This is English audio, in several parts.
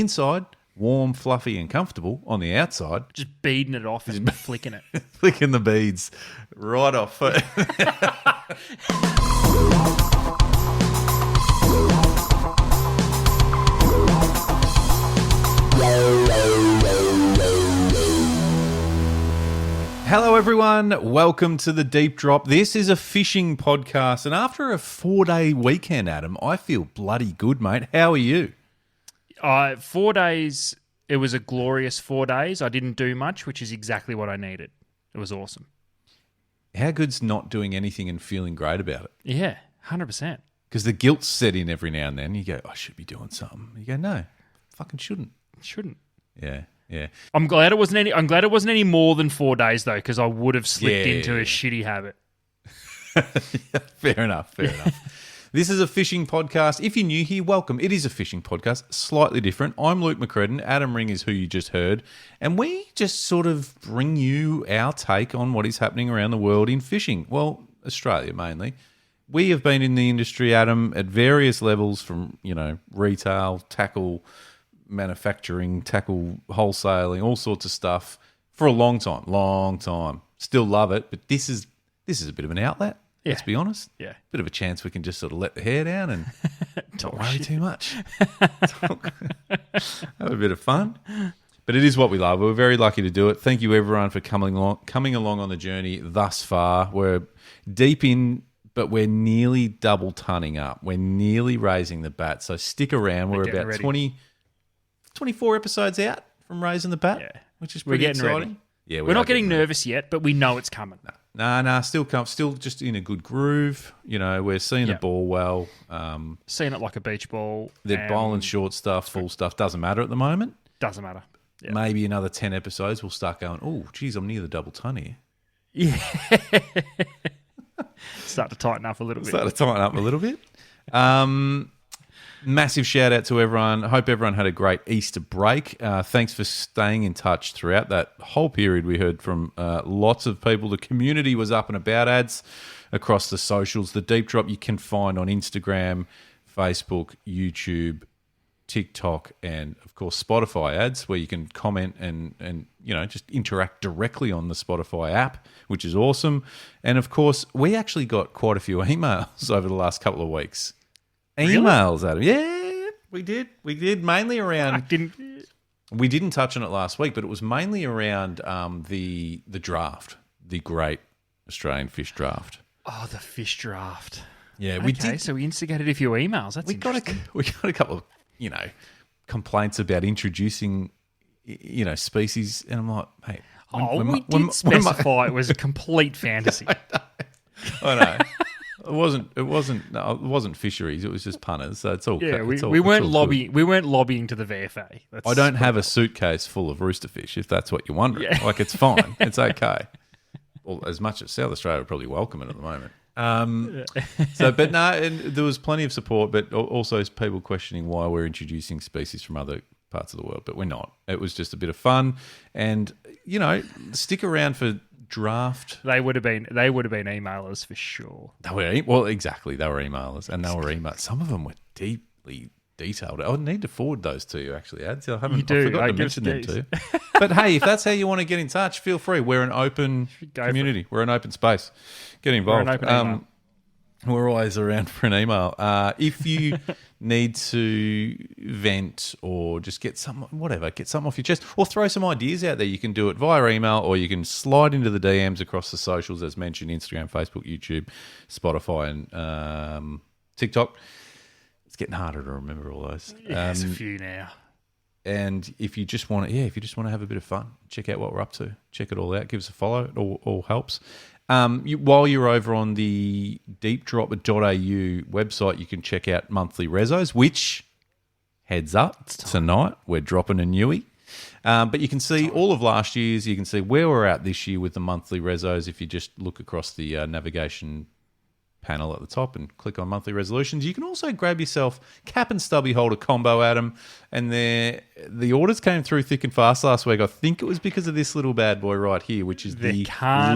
inside, warm, fluffy and comfortable. On the outside, Just beading it off and flicking it. flicking the beads right off. Hello everyone, welcome to the Deep Drop. This is a fishing podcast, and after a 4-day weekend, Adam, I feel bloody good, mate. How are you? 4 days, it was a glorious 4 days. I didn't do much, which is exactly what I needed. It was awesome. How good's not doing anything and feeling great about it? Yeah, 100%. Because the guilt's set in every now and then. You go, I should be doing something. You go, no, fucking shouldn't. Shouldn't. Yeah. I'm glad it wasn't any more than 4 days though, because I would have slipped into a shitty habit. Fair enough. This is a fishing podcast. If you're new here, welcome. It is a fishing podcast, slightly different. I'm Luke McCredden. Adam Ring is who you just heard. And we just sort of bring you our take on what is happening around the world in fishing. Well, Australia mainly. We have been in the industry, Adam, at various levels from, retail, tackle, manufacturing, tackle, wholesaling, all sorts of stuff for a long time. Still love it, but this is a bit of an outlet. Yeah. Let's be honest. Yeah. Bit of a chance we can just sort of let the hair down and don't worry too much. Have a bit of fun. But it is what we love. We're very lucky to do it. Thank you everyone for coming along on the journey thus far. We're deep in, but we're nearly double tonning up. We're nearly raising the bat. So stick around. We're about ready. 24 episodes out from raising the bat, which is pretty exciting. Ready. Yeah, we're not getting nervous yet, but we know it's coming. Nah, still just in a good groove. We're seeing the ball well. Seeing it like a beach ball. They're bowling short stuff, full stuff. Doesn't matter at the moment. Doesn't matter. Yeah. Maybe another 10 episodes we'll start going, oh, geez, I'm near the double ton here. Yeah. Start to tighten up a little bit. Massive shout out to everyone. I hope everyone had a great Easter break. Thanks for staying in touch throughout that whole period. We heard from lots of people. The community was up and about. Ads across the socials. The Deep Drop you can find on Instagram, Facebook, YouTube, TikTok, and of course Spotify ads, where you can comment and just interact directly on the Spotify app, which is awesome. And of course, we actually got quite a few emails over the last couple of weeks. Emails, Adam. Yeah, we did. Mainly around. We didn't touch on it last week, but it was mainly around the draft, the Great Australian Fish Draft. Oh, the fish draft. Yeah, we did. So we instigated a few emails. That's interesting. We got a couple of complaints about introducing species, and I'm like, mate. We did specify it was a complete fantasy. I know. It wasn't fisheries. It was just punters. So it's all. Yeah, we weren't lobbying. We weren't lobbying to the VFA. I don't have a suitcase full of rooster fish. If that's what you're wondering, it's fine. It's okay. Well, as much as South Australia would probably welcome it at the moment. And there was plenty of support, but also people questioning why we're introducing species from other parts of the world, but we're not. It was just a bit of fun, and stick around for draft. They would have been emailers for sure. Exactly. They were emailers, and they were emailed. Some of them were deeply detailed. I would need to forward those to you, actually, Ads. I forgot to mention them too. But hey, if that's how you want to get in touch, feel free. We're an open community. We're an open space. Get involved. We're an open email. We're always around for an email. If you need to vent or just get something off your chest, or throw some ideas out there, you can do it via email, or you can slide into the DMs across the socials, as mentioned, Instagram, Facebook, YouTube, Spotify, and TikTok. It's getting harder to remember all those. Yeah, there's a few now. And if you just want to have a bit of fun, check out what we're up to. Check it all out. Give us a follow. It all helps. While you're over on the deepdrop.au website, you can check out Monthly Resos, which, heads up, tonight we're dropping a newie. But you can see all of last year's. You can see where we're at this year with the Monthly Resos if you just look across the navigation panel at the top and click on monthly resolutions. You can also grab yourself cap and stubby holder combo, Adam, and the orders came through thick and fast last week. I think it was because of this little bad boy right here, which is the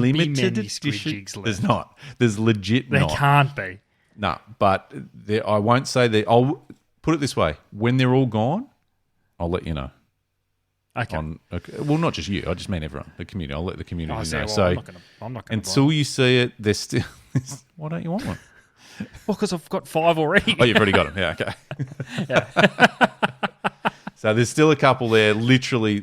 limited edition. There's not. There's legit not. There can't be. No, but I won't say that. I'll put it this way. When they're all gone, I'll let you know. Okay. Well, not just you. I just mean everyone, the community. I'll let the community know. Well, So I'm not gonna until you see it, there's still. Why don't you want one? Well, because I've got 5 already. Oh, you've already got them. Yeah, okay. Yeah. So there's still a couple there, literally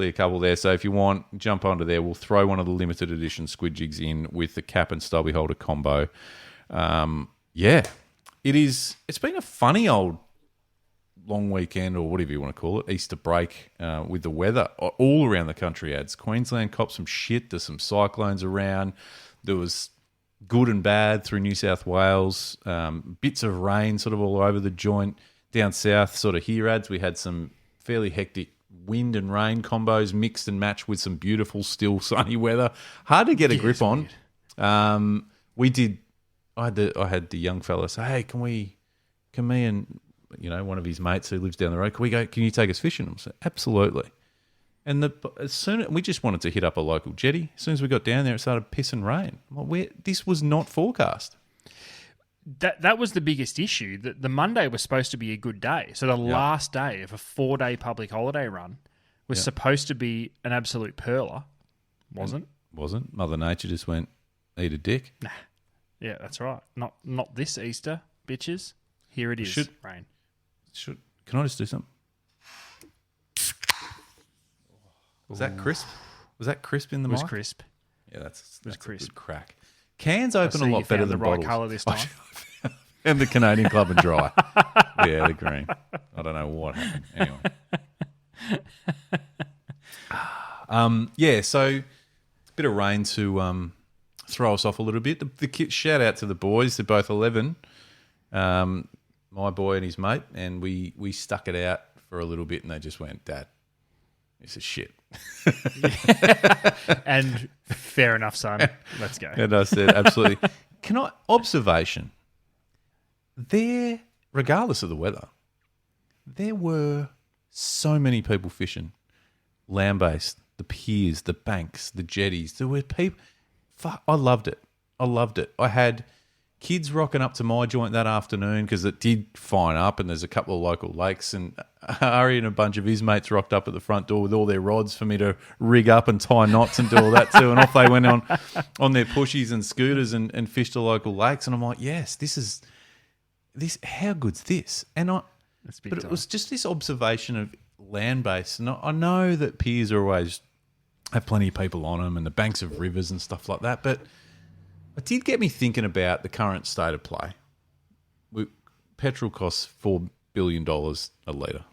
a couple there. So if you want, jump onto there. We'll throw one of the limited edition squid jigs in with the cap and stubby holder combo. Yeah, it's been a funny old long weekend, or whatever you want to call it, Easter break, with the weather all around the country. Ads Queensland copped some shit. There's some cyclones around. There was good and bad through New South Wales. Bits of rain sort of all over the joint. Down south, sort of here, Ads, we had some fairly hectic wind and rain combos mixed and matched with some beautiful, still sunny weather. Hard to get a grip on. We did. I had the young fella say, "Hey, can me and one of his mates who lives down the road, can you take us fishing?" I said, "Absolutely." And we just wanted to hit up a local jetty. As soon as we got down there, it started pissing rain. This was not forecast. That was the biggest issue. The Monday was supposed to be a good day. So the last day of a 4-day public holiday run was supposed to be an absolute perler. Wasn't. Mother Nature just went, eat a dick. Nah. Yeah, that's right. Not this Easter, bitches. Here it is, rain. Can I just do something? Was that crisp? Was that crisp in the mic? It was crisp. Yeah, that's crisp. A good crack. Cans open a lot better than bottles. The right colour this time. And the Canadian Club and Dry. Yeah, the green. I don't know what happened. Anyway. So a bit of rain to throw us off a little bit. The shout out to the boys. They're both 11. My boy and his mate. And we stuck it out for a little bit and they just went, "Dad, this is shit." And fair enough, son. Let's go. And I said, absolutely. Observation. There, regardless of the weather, there were so many people fishing. Landbased, the piers, the banks, the jetties. There were people. Fuck, I loved it. I had kids rocking up to my joint that afternoon because it did fine up and there's a couple of local lakes, and Ari and a bunch of his mates rocked up at the front door with all their rods for me to rig up and tie knots and do all that too, and off they went on their pushies and scooters and fished the local lakes, and I'm like, yes, this, how good's this? But it was just this observation of land-based, and I know that piers are always have plenty of people on them and the banks of rivers and stuff like that, but it did get me thinking about the current state of play. Petrol costs $4 billion a litre.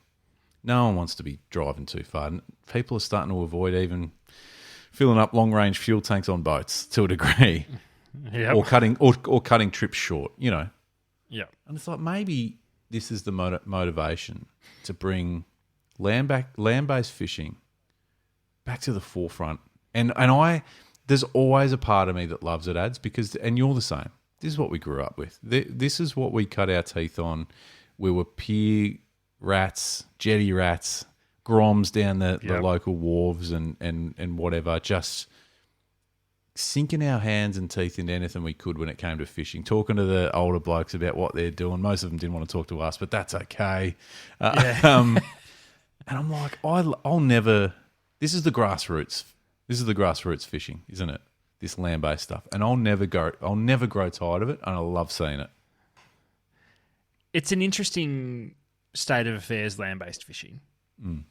No one wants to be driving too far. People are starting to avoid even filling up long-range fuel tanks on boats to a degree, or cutting trips short. Yeah, and it's like maybe this is the motivation to bring land-based fishing back to the forefront. And there's always a part of me that loves it, Ads, and you're the same. This is what we grew up with. This is what we cut our teeth on. We were pier rats, jetty rats, groms down the local wharves and whatever, just sinking our hands and teeth into anything we could when it came to fishing, talking to the older blokes about what they're doing. Most of them didn't want to talk to us, but that's okay. And I'm like, I'll never... This is the grassroots. This is the grassroots fishing, isn't it? This land-based stuff. And I'll never grow tired of it, and I love seeing it. It's an interesting state of affairs, land-based fishing. Mm.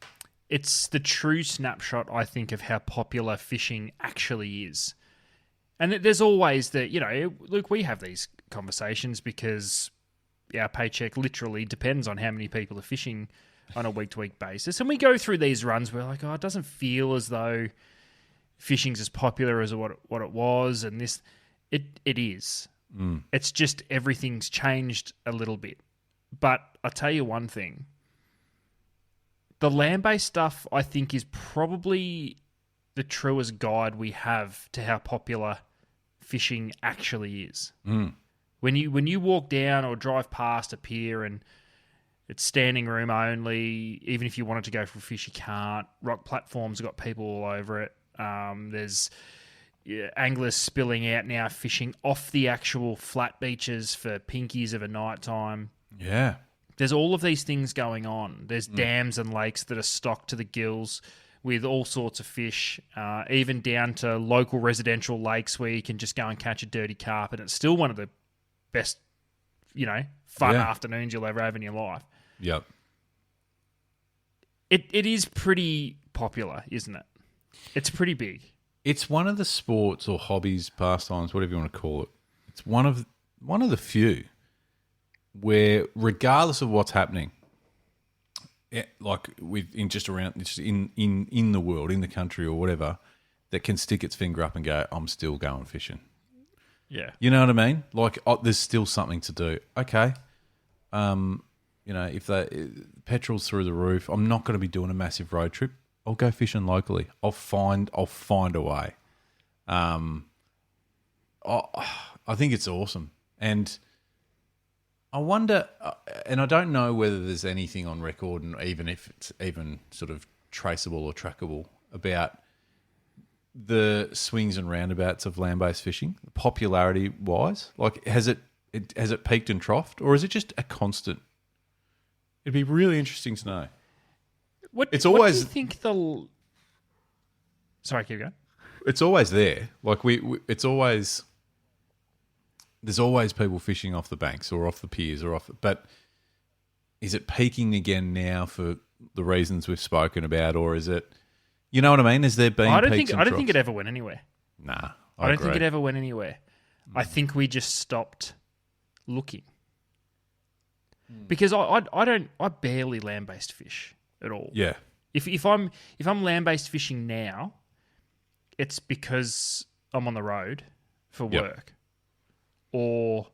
It's the true snapshot, I think, of how popular fishing actually is. And there's always look, we have these conversations because our paycheck literally depends on how many people are fishing on a week-to-week basis. And we go through these runs where like, it doesn't feel as though fishing's as popular as what it was, and it is. Mm. It's just everything's changed a little bit. But I'll tell you one thing. The land-based stuff, I think, is probably the truest guide we have to how popular fishing actually is. Mm. When you walk down or drive past a pier and it's standing room only, even if you wanted to go for a fish, you can't. Rock platforms have got people all over it. There's anglers spilling out now fishing off the actual flat beaches for pinkies of a night time. Yeah. there's all of these things going on. There's dams and lakes that are stocked to the gills with all sorts of fish, even down to local residential lakes where you can just go and catch a dirty carp, and it's still one of the best, fun afternoons you'll ever have in your life. Yep. It is pretty popular, isn't it? It's pretty big. It's one of the sports or hobbies, pastimes, whatever you want to call it. It's one of the few where, regardless of what's happening, like in the world, in the country or whatever, that can stick its finger up and go, I'm still going fishing. Yeah. You know what I mean? Like, there's still something to do. Okay. If petrol's through the roof, I'm not going to be doing a massive road trip. I'll go fishing locally. I'll find a way. I think it's awesome. And I wonder, and I don't know whether there's anything on record, and even if it's even sort of traceable or trackable, about the swings and roundabouts of land-based fishing, popularity-wise. Like, has it peaked and troughed, or is it just a constant? It'd be really interesting to know. What do you think the? Sorry, keep going. It's always there. Like it's always. There's always people fishing off the banks or off the piers but is it peaking again now for the reasons we've spoken about, or is it? You know what I mean? Has there been? I don't think it ever went anywhere. Nah, I don't think it ever went anywhere. I think we just stopped looking. Because I barely land-based fish at all. Yeah. If I'm land-based fishing now, it's because I'm on the road for work. Or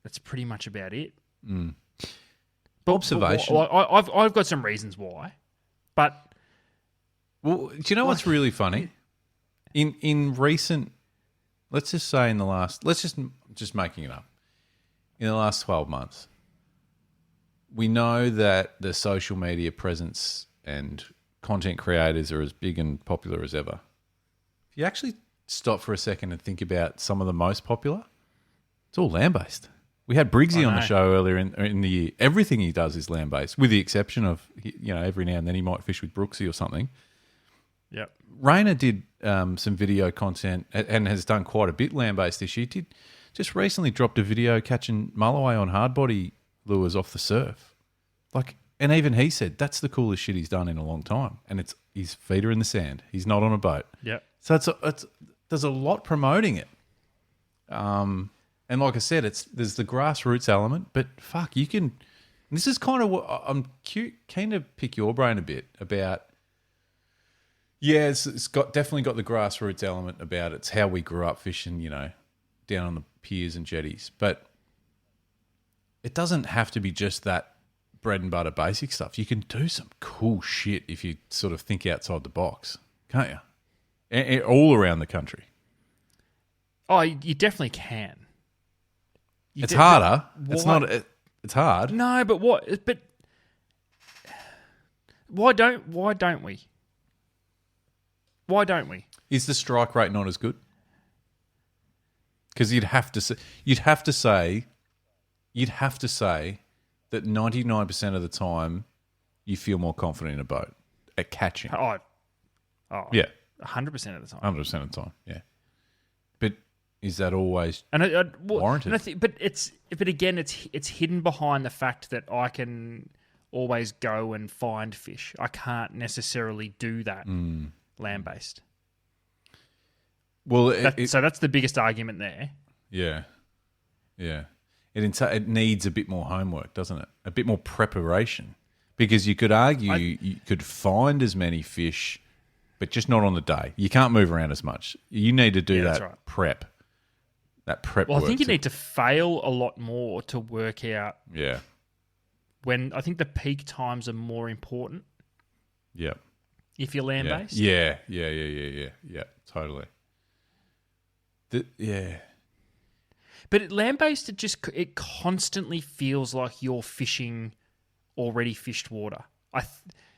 that's pretty much about it. But, observation. I've got some reasons why. But do you know what's really funny? In recent, let's just say in the last, just making it up. In the last 12 months, we know that the social media presence and content creators are as big and popular as ever. If you actually stop for a second and think about some of the most popular, it's all land-based. We had Briggsy on the show earlier in the year. Everything he does is land-based, with the exception of, every now and then he might fish with Brooksy or something. Yep. Rainer did some video content and has done quite a bit land-based this year. Just recently dropped a video catching mulloway on hardbody lures off the surf. And even he said that's the coolest shit he's done in a long time. And it's his feet are in the sand. He's not on a boat. Yeah. So there's a lot promoting it. And like I said, there's the grassroots element, but fuck, you can. This is kind of what I'm keen to pick your brain a bit about. Yeah, it's definitely got the grassroots element about it. It's how we grew up fishing, down on the piers and jetties. But it doesn't have to be just that bread and butter basic stuff. You can do some cool shit if you sort of think outside the box, can't you? All around the country. Oh, you definitely can. It's harder. It's not. It's hard. No, but what? But why don't we? Why don't we? Is the strike rate not as good? Because you'd have to say that 99% of the time you feel more confident in a boat at catching. Oh, yeah, 100% of the time. 100% of the time, yeah. But is that always warranted? But again, it's hidden behind the fact that I can always go and find fish. I can't necessarily do that land-based. Well, so that's the biggest argument there. Yeah, yeah. It needs a bit more homework, doesn't it? A bit more preparation, because you could argue you could find as many fish, but just not on the day. You can't move around as much. You need to do that prep. That prep. Well, I think you need to fail a lot more to work out. Yeah. When I think the peak times are more important. Yeah. If you're land-based. Yeah, totally. Yeah. But land-based, it constantly feels like you're fishing already fished water.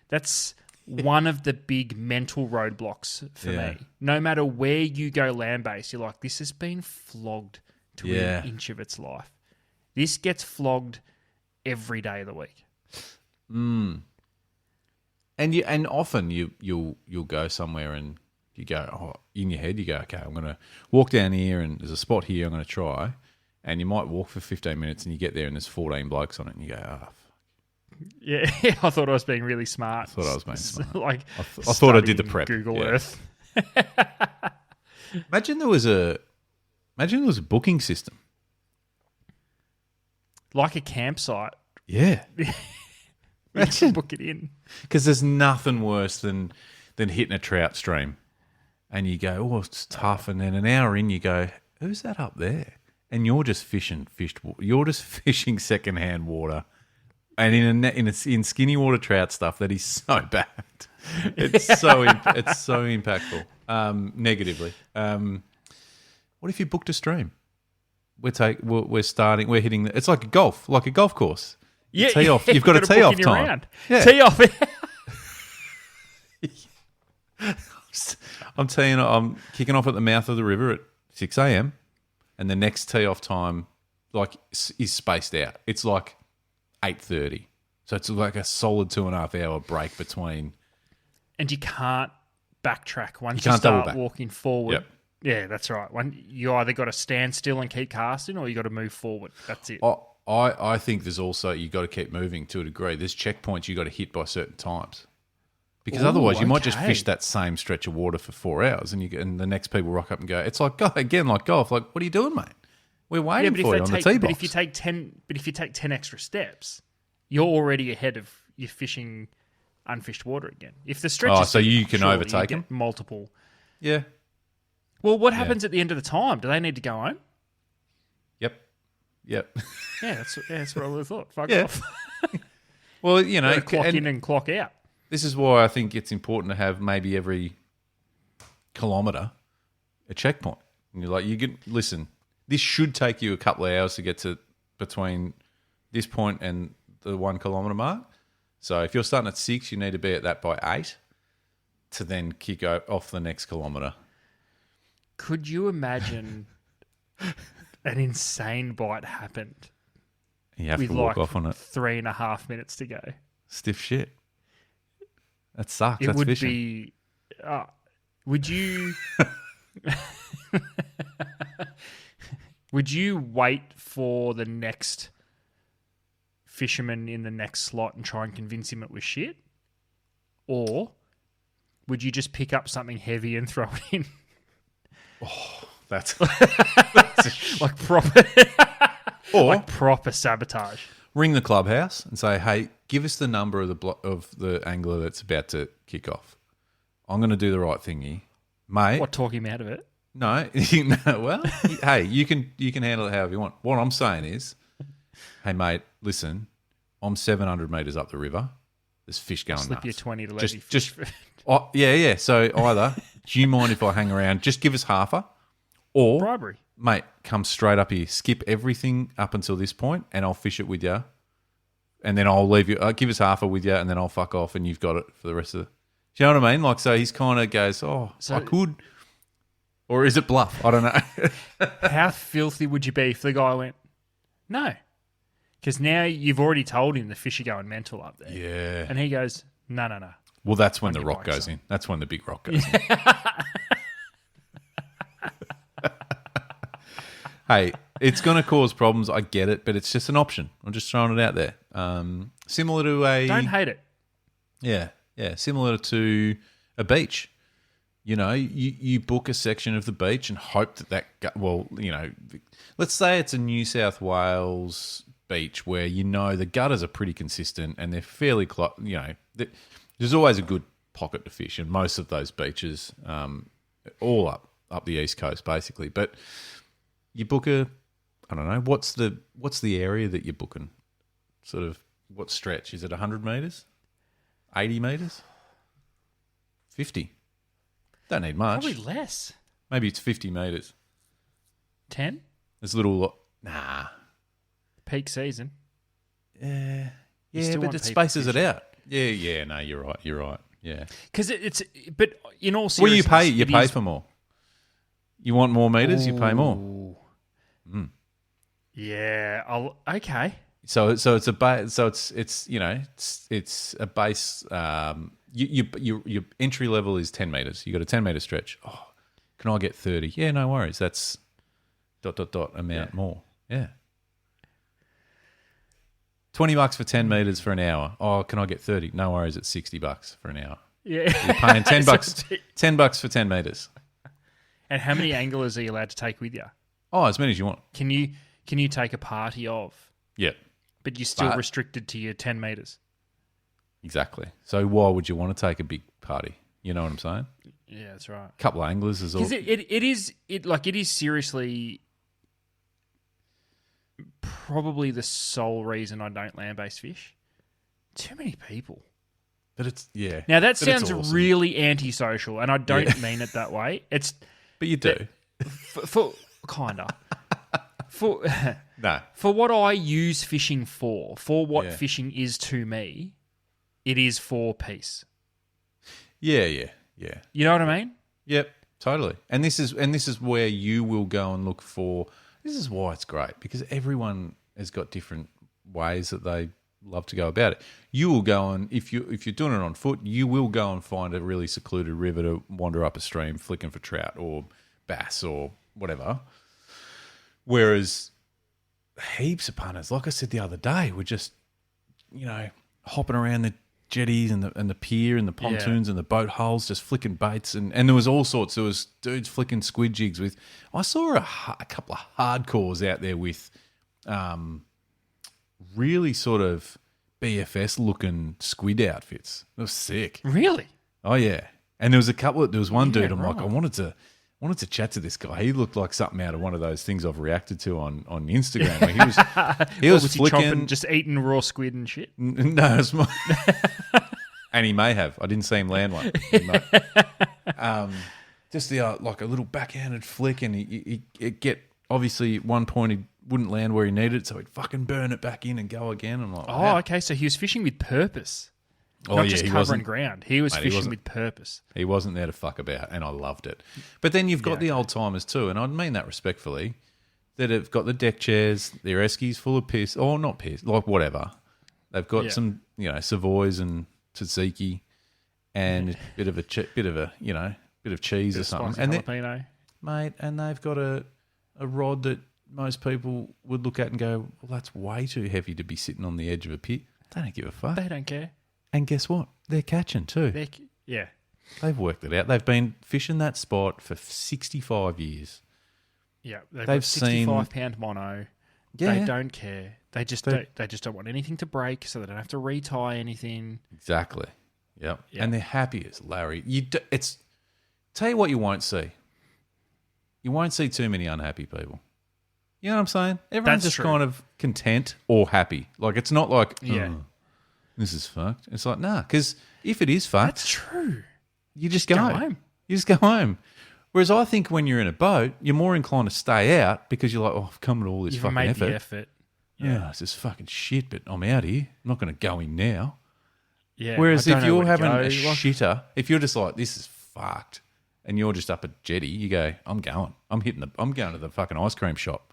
That's one of the big mental roadblocks for me. No matter where you go land-based, you're like, this has been flogged to an inch of its life. This gets flogged every day of the week. And often you'll go somewhere and you go, in your head you go, okay, I'm going to walk down here and there's a spot here I'm going to try, and you might walk for 15 minutes and you get there and there's 14 blokes on it and you go, fuck. Yeah, I thought I was being really smart. I thought I was being smart. Like I thought I did the prep. Google Earth. Imagine there was a booking system. Like a campsite. Yeah. You can book it in. Because there's nothing worse than hitting a trout stream. And you go, oh, it's tough. And then an hour in, you go, who's that up there? And you're just fishing secondhand water. And in skinny water trout stuff that is so bad. It's so impactful. Negatively. What if you booked a stream? We're hitting. It's like a golf course. Yeah, tee off. You've got a tee off time. Yeah. Tee off. I'm kicking off at the mouth of the river at 6 a.m. and the next tee off time is spaced out. It's like 8:30, so it's like a solid 2.5 hour break between. And you can't backtrack once you start double back. Walking forward. Yep. Yeah, that's right. You either got to stand still and keep casting, or you got to move forward. That's it. I think there's also you got to keep moving to a degree. There's checkpoints you got to hit by certain times, because otherwise you might just fish that same stretch of water for 4 hours, and the next people rock up and go, it's like like golf. Like, what are you doing, mate? We're waiting for you on the tee box. But if you take 10 extra steps, you're already ahead of your fishing unfished water again. If the stretch so you can overtake them multiple. Yeah. Well, what happens at the end of the time? Do they need to go home? Yep. Yeah, that's what I would have thought. Fuck off. Well, clock in and clock out. This is why I think it's important to have maybe every kilometre a checkpoint. And you're like, listen, this should take you a couple of hours to get to between this point and the 1 kilometre mark. So if you're starting at 6, you need to be at that by 8 to then kick off the next kilometre. Could you imagine an insane bite happened? You have to walk off on it. 3.5 minutes to go. Stiff shit. That sucks. It That's would fishing. be. Would you? Would you wait for the next fisherman in the next slot and try and convince him it was shit, or would you just pick up something heavy and throw it in? Oh, that's like proper, or like proper sabotage. Ring the clubhouse and say, "Hey, give us the number of the angler that's about to kick off. I'm going to do the right thing here, mate." What, talk him out of it? No, well, hey, you can handle it however you want. What I'm saying is, hey, mate, listen, I'm 700 metres up the river. There's fish going Slip nuts. your 20 to let you fish. Yeah. So either, do you mind if I hang around? Just give us half or bribery. Mate, come straight up here. Skip everything up until this point, and I'll fish it with you. And then I'll leave you. Give us half with you, and then I'll fuck off, and you've got it for the rest of the. Do you know what I mean? Like, so he's kind of goes, I could. Or is it bluff? I don't know. How filthy would you be if the guy went, no? Because now you've already told him the fish are going mental up there. Yeah. And he goes, no. Well, that's when the rock goes in. That's when the big rock goes in. Hey, it's going to cause problems. I get it, but it's just an option. I'm just throwing it out there. Similar to a... Don't hate it. Yeah. Similar to a beach. You book a section of the beach and hope let's say it's a New South Wales beach where the gutters are pretty consistent and they're fairly close. There's always a good pocket to fish, and most of those beaches, all up the east coast basically. But you book I don't know, what's the area that you're booking? Sort of what stretch? Is it 100 metres? 80 metres? 50? Don't need much. Probably less. Maybe it's 50 metres. 10? There's a little... Nah. Peak season. Yeah, but it spaces it out. Yeah, no, you're right. Yeah. Because it's... But in all seriousness... Well, you pay for more. You want more metres, you pay more. Yeah. Okay. it's you know it's a base. Your entry level is 10 meters. You got a 10-meter stretch. Oh, can I get 30? Yeah, no worries. That's ... amount more. Yeah. $20 for 10 meters for an hour. Oh, can I get 30? No worries. It's $60 for an hour. Yeah. You're paying $10, $10 for 10 meters. And how many anglers are you allowed to take with you? Oh, as many as you want. Can you take a party of? Yeah. But you're still restricted to your 10 meters. Exactly. So why would you want to take a big party? You know what I'm saying? Yeah, that's right. A couple of anglers is all. Because it is seriously probably the sole reason I don't land-based fish. Too many people. But it's Now that sounds awesome. really antisocial, and I don't mean it that way. It's but you do for kinda for no for what I use fishing for what Yeah. fishing is to me. It is for peace. Yeah. You know what I mean? Yep, totally. And this is where you will go and look for. This is why it's great, because everyone has got different ways that they love to go about it. You will go and if you're doing it on foot, you will go and find a really secluded river to wander up a stream, flicking for trout or bass or whatever. Whereas heaps of punters, like I said the other day, were just hopping around the jetties and the pier and the pontoons and the boat holes, just flicking baits, and there was all sorts. There was dudes flicking squid jigs with. I saw a couple of hardcores out there with, really sort of BFS looking squid outfits. It was sick. Really? Oh yeah, and there was a couple. There was one dude. I'm right. like, I wanted to chat to this guy. He looked like something out of one of those things I've reacted to on Instagram. Where he was he flicking, chomping, just eating raw squid and shit? No, it's my... and he may have. I didn't see him land one. Just the like a little backhanded flick, and he get obviously at one point he wouldn't land where he needed it, so he'd fucking burn it back in and go again. I'm like, wow. Okay, so he was fishing with purpose. Oh, Not yeah, just he covering wasn't, ground. He was mate, fishing with purpose. He wasn't there to fuck about, and I loved it. But then you've got the old timers too, and I mean that respectfully, that have got the deck chairs, their eskies full of piss, or not piss, like whatever. They've got some, Savoys and tzatziki, and a bit of cheese Bit or of something, spicy and jalapeno. mate, and they've got a rod that most people would look at and go, well, that's way too heavy to be sitting on the edge of a pit. They don't give a fuck. They don't care. And guess what? They're catching too. They've worked it out. They've been fishing that spot for 65 years. Yeah, they've got got 65-pound mono. Yeah. They don't care. They just don't want anything to break, so they don't have to retie anything. Exactly. Yep. And they're happy as Larry. Tell you what you won't see. You won't see too many unhappy people. You know what I'm saying? Everyone's just kind of content or happy. Like, it's not like, this is fucked. It's like, nah, because if it is fucked, That's true. you just go home. You just go home. Whereas I think when you're in a boat, you're more inclined to stay out because you're like, oh, I've come to all this You've fucking made effort. the effort. Yeah, it's just fucking shit, but I'm out here. I'm not going to go in now. Yeah. Whereas I don't if know you're where to having go. a shitter, if you're just like, this is fucked, and you're just up at Jetty, you go, I'm going. I'm going to the fucking ice cream shop.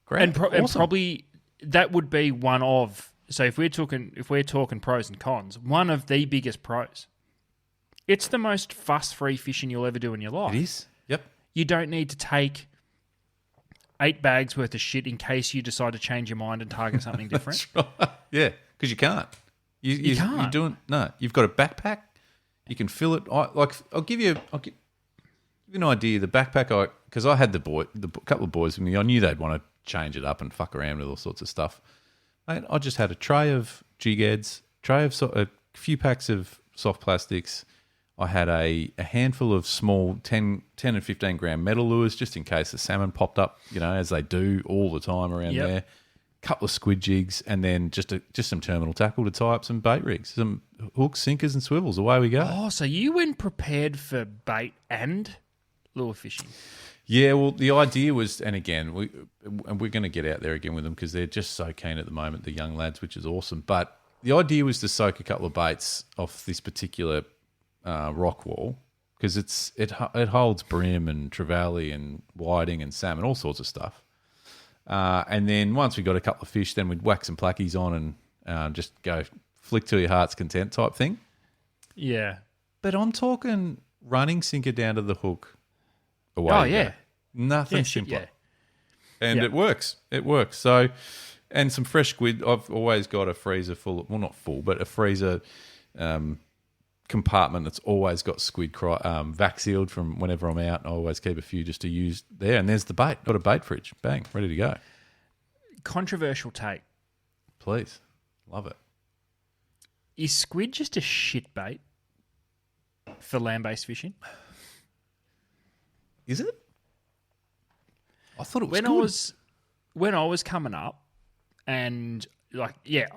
Great. And awesome. probably that would be one of. So if we're talking pros and cons, one of the biggest pros. It's the most fuss-free fishing you'll ever do in your life. It is. Yep. You don't need to take 8 bags worth of shit in case you decide to change your mind and target something different. That's right. Yeah, because you can't. You can't. You've got a backpack. You can fill it. I'll give you an idea. The backpack, because I had the couple of boys with me. I knew they'd want to change it up and fuck around with all sorts of stuff. Mate, I just had a tray of jig heads, a few packs of soft plastics. I had a handful of small 10 and 15 gram metal lures just in case the salmon popped up, as they do all the time around there. Couple of squid jigs, and then just some terminal tackle to tie up some bait rigs, some hooks, sinkers, and swivels. Away we go. Oh, so you went prepared for bait and lure fishing? Yeah, well, the idea was, and again, we're going to get out there again with them because they're just so keen at the moment, the young lads, which is awesome. But the idea was to soak a couple of baits off this particular rock wall because it holds bream and trevally and whiting and salmon, all sorts of stuff. And then once we got a couple of fish, then we'd whack some plackies on and just go flick to your heart's content type thing. Yeah. But I'm talking running sinker down to the hook. Away Oh, you yeah. go. Nothing Yeah, simpler. yeah. And Yeah. it works. It works. So, and some fresh squid. I've always got a freezer full, well, not full, but a freezer compartment that's always got squid vac sealed from whenever I'm out. I always keep a few just to use there. And there's the bait. Got a bait fridge. Bang, ready to go. Controversial take. Please. Love it. Is squid just a shit bait for land-based fishing? Is it? I thought it was good. When I was coming up and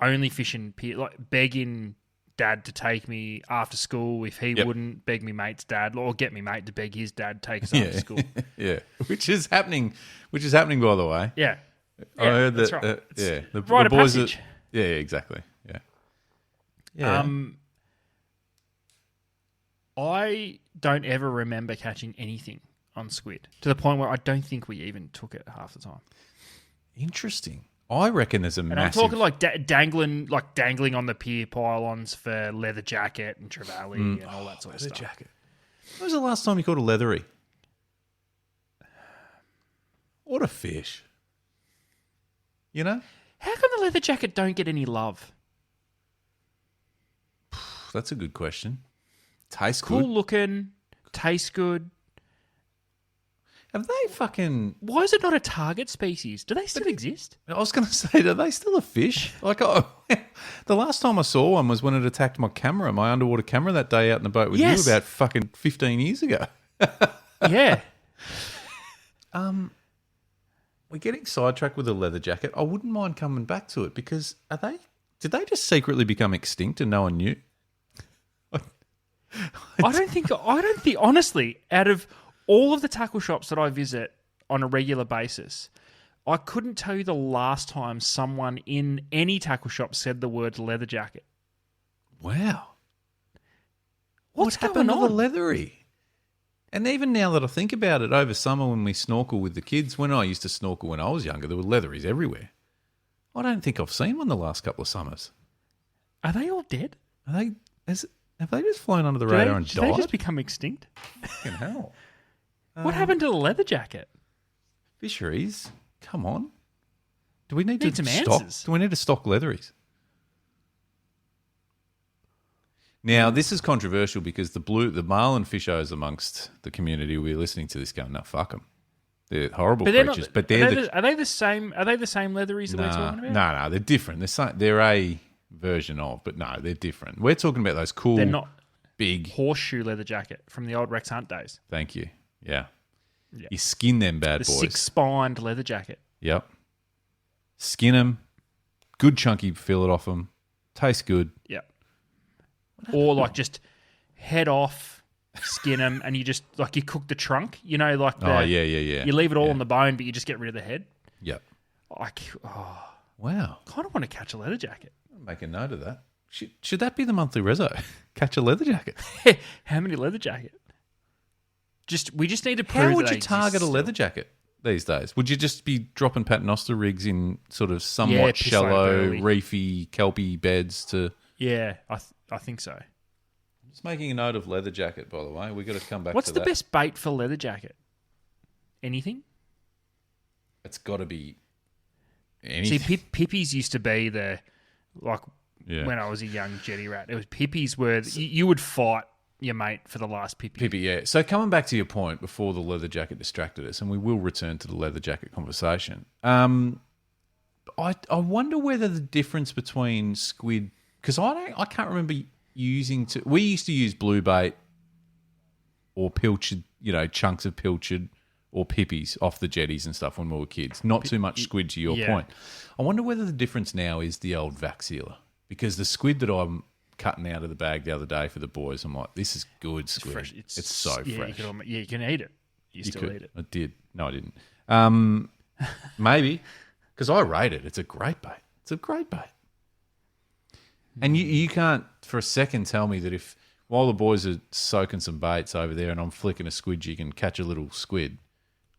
only fishing pier, begging Dad to take me after school if he wouldn't, beg me mate's dad, or get me mate to beg his dad to take us after school. Yeah, which is happening by the way. Yeah. I heard that's that. right. The Rite of boys passage. yeah, exactly. Yeah. I don't ever remember catching anything on squid to the point where I don't think we even took it half the time. Interesting. I reckon there's a And massive. I'm talking dangling on the pier pylons for leatherjacket and trevally and all that sort of stuff. Leatherjacket. When was the last time you caught a leathery? What a fish. You know? How come the leatherjacket don't get any love? That's a good question. Tastes Cool good. looking, tastes good. Have they fucking... Why is it not a target species? Do they still exist? I was going to say, are they still a fish? The last time I saw one was when it attacked my camera, my underwater camera that day out in the boat with Yes. you about fucking 15 years ago. Yeah. We're getting sidetracked with the leather jacket. I wouldn't mind coming back to it because did they just secretly become extinct and no one knew? I don't think, honestly, out of all of the tackle shops that I visit on a regular basis, I couldn't tell you the last time someone in any tackle shop said the word leather jacket. Wow. What's what going happened to on? the leathery? And even now that I think about it, over summer when we snorkel with the kids, when I used to snorkel when I was younger, there were leatheries everywhere. I don't think I've seen one the last couple of summers. Are they all dead? Have they just flown under the radar and Did died? they just become extinct? Fucking hell. What happened to the leather jacket? Fisheries? Come on. Do we need Need to some stock? answers. Do we need to stock leatheries? Now, this is controversial because the marlin fishers amongst the community we're listening to this going, no, fuck them. They're horrible creatures. But are they the same? Are they the same leatheries that we're talking about? No, they're different. They're a version of, but no, they're different. We're talking about those cool, They're not big. horseshoe leather jacket from the old Rex Hunt days. Thank you. Yeah. Yeah. You skin them bad The boys. 6-spined leather jacket. Yep. Skin them. Good chunky fillet off them. Tastes good. Yep. Or just head off, skin them, and you just you cook the trunk. You know, Yeah. You leave it all on the bone, but you just get rid of the head. Yep. Kind Wow. of want to catch a leather jacket. Make a note of that. Should that be the monthly reso? Catch a leather jacket. How many leather jacket? We just need to prove. How would that you they target a exist leather still. jacket these days? Would you just be dropping paternoster rigs in sort of somewhat piss load shallow, early. reefy, kelpy beds to... Yeah, I think so. Just making a note of leather jacket, by the way. We've got to come back What's to the that. best bait for leather jacket? Anything? It's got to be anything. See, pippies used to be the Yeah. when I was a young jetty rat. It was pippies where you would fight your mate for the last pippy. Pippi, yeah. So coming back to your point before the leather jacket distracted us, and we will return to the leather jacket conversation. I wonder whether the difference between squid, because I can't remember using to. We used to use blue bait or pilchard, chunks of pilchard or pippies off the jetties and stuff when we were kids. Not too much squid, to your point. I wonder whether the difference now is the old vac sealer, because the squid that I'm cutting out of the bag the other day for the boys, I'm like, this is good squid. Fresh. It's so fresh. You can eat it. You still could. eat it. I did. No, I didn't. Maybe, because I rate it. It's a great bait. It's a great bait. And you can't for a second tell me that if, while the boys are soaking some baits over there and I'm flicking a squid jig and catch a little squid,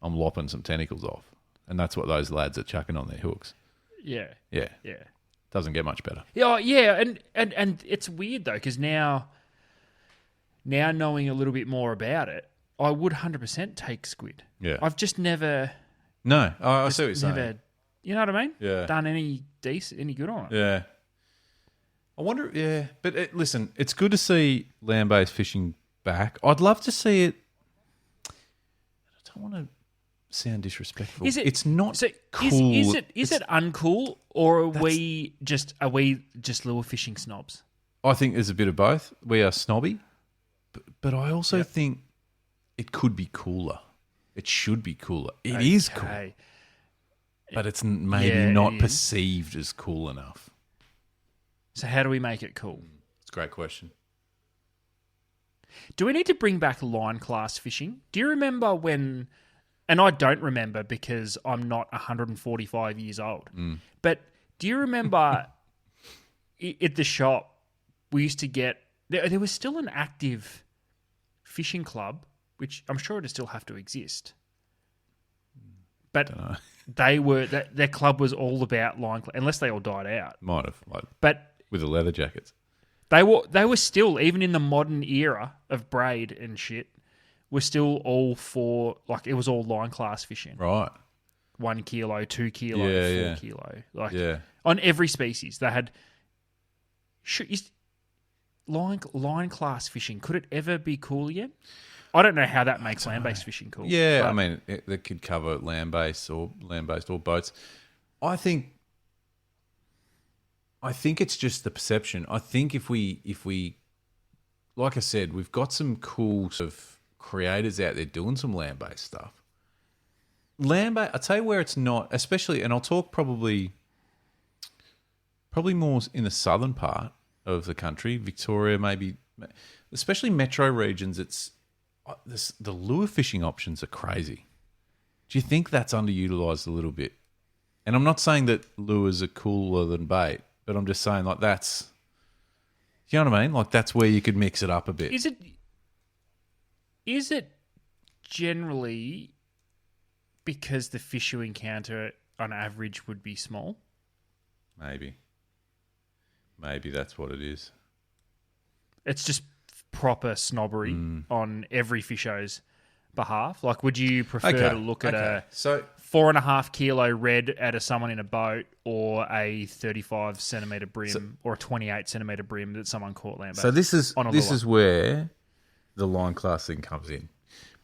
I'm lopping some tentacles off. And that's what those lads are chucking on their hooks. Yeah. Yeah. Yeah. Doesn't get much better. Yeah, and it's weird though, because now knowing a little bit more about it, I would 100% take squid. Yeah. I've just never... No, I see what you're saying. Never, you know what I mean? Yeah. Done any good on it. Yeah. I wonder, but listen, it's good to see land-based fishing back. I'd love to see it. I don't want to sound disrespectful. It's not cool. Is it uncool, or are we just lure fishing snobs? I think there's a bit of both. We are snobby, but I also think it could be cooler. It should be cooler. It is cool, but it's maybe not perceived as cool enough. So how do we make it cool? It's a great question. Do we need to bring back line class fishing? Do you remember when... And I don't remember because I'm not 145 years old. But do you remember at the shop, we used to get... There was still an active fishing club, which I'm sure it'd still have to exist. But their club was all about line class, unless they all died out. Might have. But with the leather jackets. They were still, even in the modern era of braid and shit, were still all for, like, it was all line class fishing. Right. 1 kilo, 2 kilo, 4 kilo. Like, on every species, they had... Line class fishing, could it ever be cool again? I don't know how that makes land-based fishing cool. Yeah, I mean, it could cover land-based or boats. I think it's just the perception. I think if we, like I said, we've got some cool sort of creators out there doing some land-based stuff. Land-based, I'll tell you where it's not, especially, and I'll talk probably more in the southern part of the country, Victoria, maybe, especially metro regions. It's the lure fishing options are crazy. Do you think that's underutilized a little bit? And I'm not saying that lures are cooler than bait, but I'm just saying, like, that's, you know what I mean? Like, that's where you could mix it up a bit. Is it generally because the fish you encounter on average would be small? Maybe that's what it is. It's just proper snobbery on every fisho's behalf. Like, would you prefer to look at a 4.5 kilo red at someone in a boat, or a 35 centimeter brim, or a 28 centimeter brim that someone caught land-based? So this is where the line class thing comes in,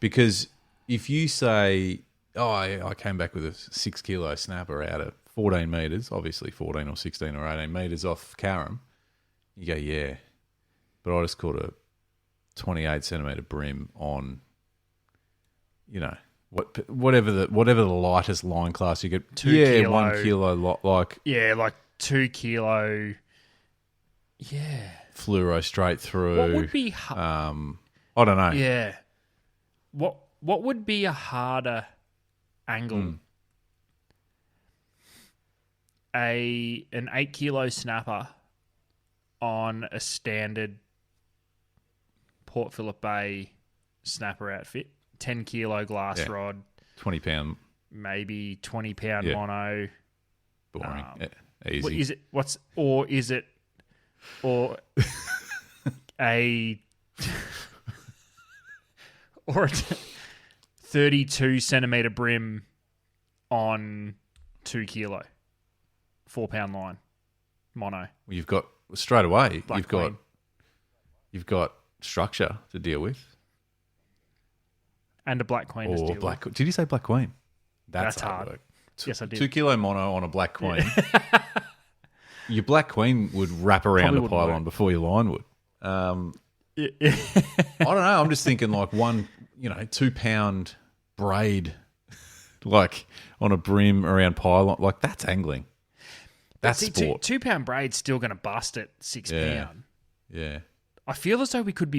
because if you say, I came back with a 6 kilo snapper out at 14 metres, obviously 14 or 16 or 18 metres off Carrum, you go, yeah, but I just caught a 28 centimetre brim on, you know, whatever the lightest line class you get. 2 kilo. 1 kilo, like 2 kilo. Yeah, fluoro straight through. What would be? I don't know. Yeah. What would be a harder angle? An 8 kilo snapper on a standard Port Phillip Bay snapper outfit, 10 kilo glass rod, 20 pound, maybe 20 pound mono. Boring. Easy. Is it a 32 centimeter brim on 2 kilo, 4 pound line, mono. Well, you've got straight away. Black Queen. You've got structure to deal with, and a Black Queen. To deal with. Did you say Black Queen? That's hard. Work. Yes, I did. 2 kilo mono on a Black Queen. Your Black Queen would wrap around the pylon before your line would. I don't know. I'm just thinking like 2 pound braid, like on a brim around pylon. Like, that's angling. That's sport. 2 pound braid's still going to bust at 6 pound. Yeah. I feel as though we could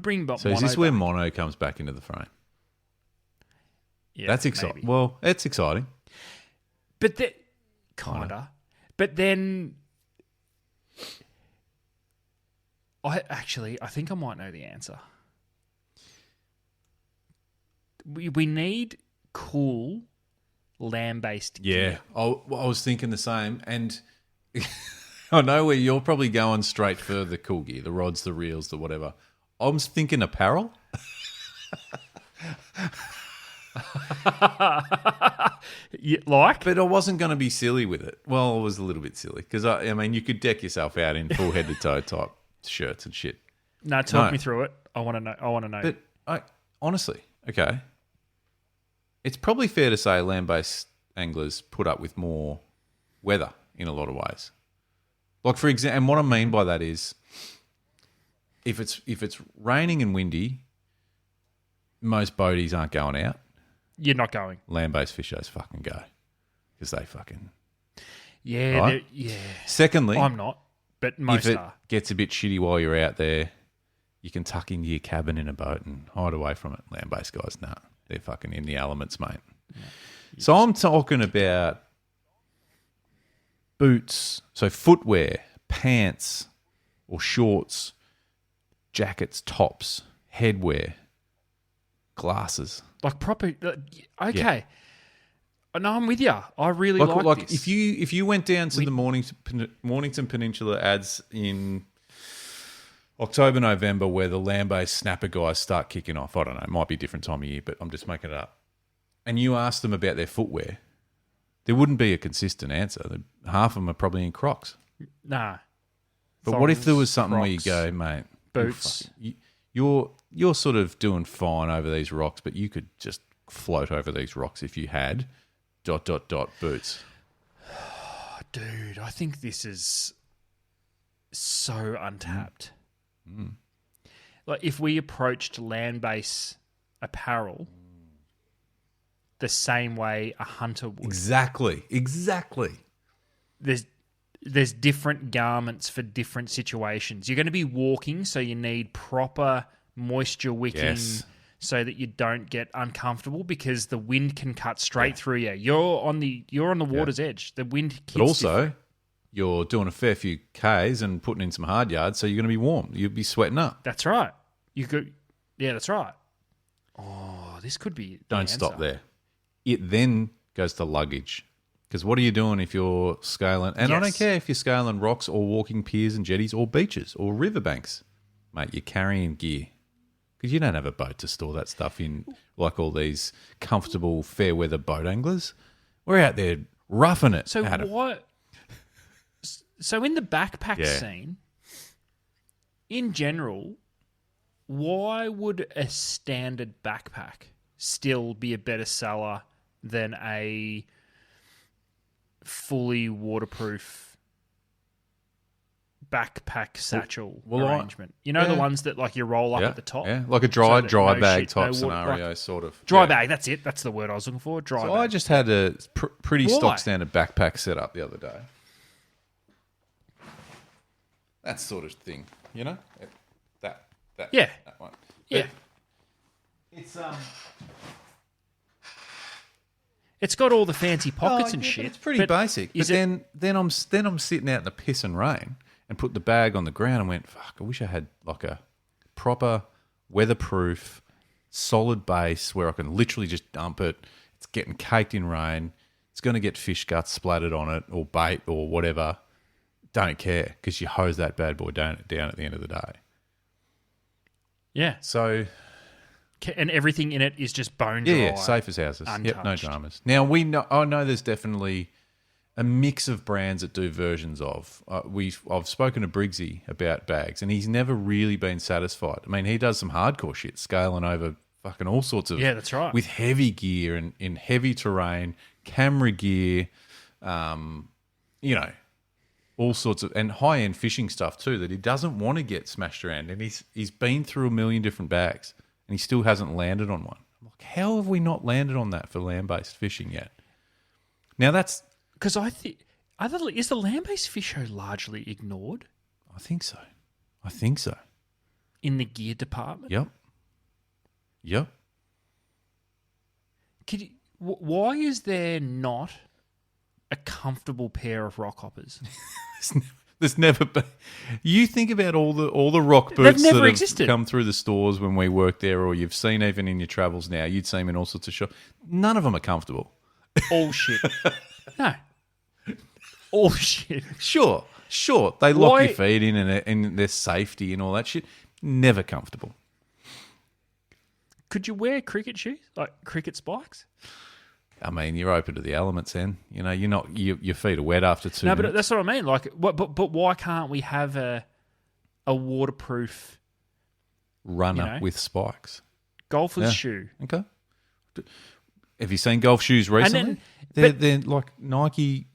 bring mono. So is this where mono comes back into the frame? Yeah, that's exciting. Well, it's exciting. But kinda. But then, I think I might know the answer. We need cool land-based Yeah, gear. I was thinking the same, and I know where you're probably going straight for the cool gear, the rods, the reels, the whatever. I'm thinking apparel. Like? But I wasn't going to be silly with it. Well, I was a little bit silly because, I mean, you could deck yourself out in full head-to-toe type shirts and shit. No, talk me through it. I want to know. But honestly, okay, it's probably fair to say land-based anglers put up with more weather in a lot of ways. Like, for example, and what I mean by that is if it's raining and windy, most boaties aren't going out. You're not going. Land-based fishers fucking go because they fucking... Yeah, right? yeah. Secondly... I'm not, but most if it are. gets a bit shitty while you're out there, you can tuck into your cabin in a boat and hide away from it. Land-based guys, nah. They're fucking in the elements, mate. Yeah. So I'm talking about boots, so footwear, pants or shorts, jackets, tops, headwear, glasses. Like proper... okay. No, I'm with you. I really like this. If you went down to the Mornington Peninsula ads in October, November, where the land-based snapper guys start kicking off, I don't know, it might be a different time of year, but I'm just making it up. And you ask them about their footwear, there wouldn't be a consistent answer. Half of them are probably in Crocs. Nah. But what if there was something where you go, mate, boots. You're sort of doing fine over these rocks, but you could just float over these rocks if you had ... boots. Dude, I think this is so untapped. Like if we approached land-based apparel the same way a hunter would. Exactly. There's different garments for different situations. You're going to be walking, so you need proper moisture wicking so that you don't get uncomfortable because the wind can cut straight through you. You're on the water's edge. The wind hits But also, different. you're doing a fair few Ks and putting in some hard yards, so you're going to be warm. You'll be sweating up. That's right. That's right. Oh, this could be the Don't answer. stop there. It then goes to luggage. Because what are you doing if you're scaling... And I don't care if you're scaling rocks or walking piers and jetties or beaches or riverbanks. Mate, you're carrying gear. Because you don't have a boat to store that stuff in like all these comfortable fair weather boat anglers. We're out there roughing it. So what... So in the backpack scene, in general, why would a standard backpack still be a better seller than a fully waterproof backpack satchel arrangement? You know the ones that like you roll up at the top? Yeah, like a dry bag type scenario, like, sort of. Dry bag, that's it. That's the word I was looking for, dry bag. I just had a pretty stock standard backpack set up the other day. That sort of thing, you know? That one. Yeah. But it's got all the fancy pockets and shit. It's pretty basic. But then I'm sitting out in the piss and rain and put the bag on the ground and went, fuck, I wish I had like a proper weatherproof solid base where I can literally just dump it. It's getting caked in rain. It's going to get fish guts splattered on it or bait or whatever. Don't care because you hose that bad boy down at the end of the day. Yeah. So... And everything in it is just bone dry. Yeah, safe as houses. Untouched. Yep, no dramas. Now, I know there's definitely a mix of brands that do versions of. I've spoken to Briggsy about bags, and he's never really been satisfied. I mean, he does some hardcore shit, scaling over fucking all sorts of... Yeah, that's right. With heavy gear and in heavy terrain, camera gear, you know, all sorts of... And high-end fishing stuff too that he doesn't want to get smashed around. And he's been through a million different bags. And he still hasn't landed on one. I'm like, how have we not landed on that for land-based fishing yet? Now that's... Because I think... Is the land-based fish show largely ignored? I think so. In the gear department? Yep. Why is there not a comfortable pair of rock hoppers? There's never been. You think about all the rock boots that have existed. Come through the stores when we worked there, or you've seen even in your travels now. You'd see them in all sorts of shops. None of them are comfortable. All shit. No. All shit. Sure. They lock Why- your feet in and there's safety and all that shit. Never comfortable. Could you wear cricket shoes? Like cricket spikes? I mean, you're open to the elements, then. You know, you're not. Your feet are wet after 2 No, minutes. but that's what I mean. Like, but why can't we have a waterproof Runner with spikes. golfer's shoe? Okay. Have you seen golf shoes recently? They're like Nike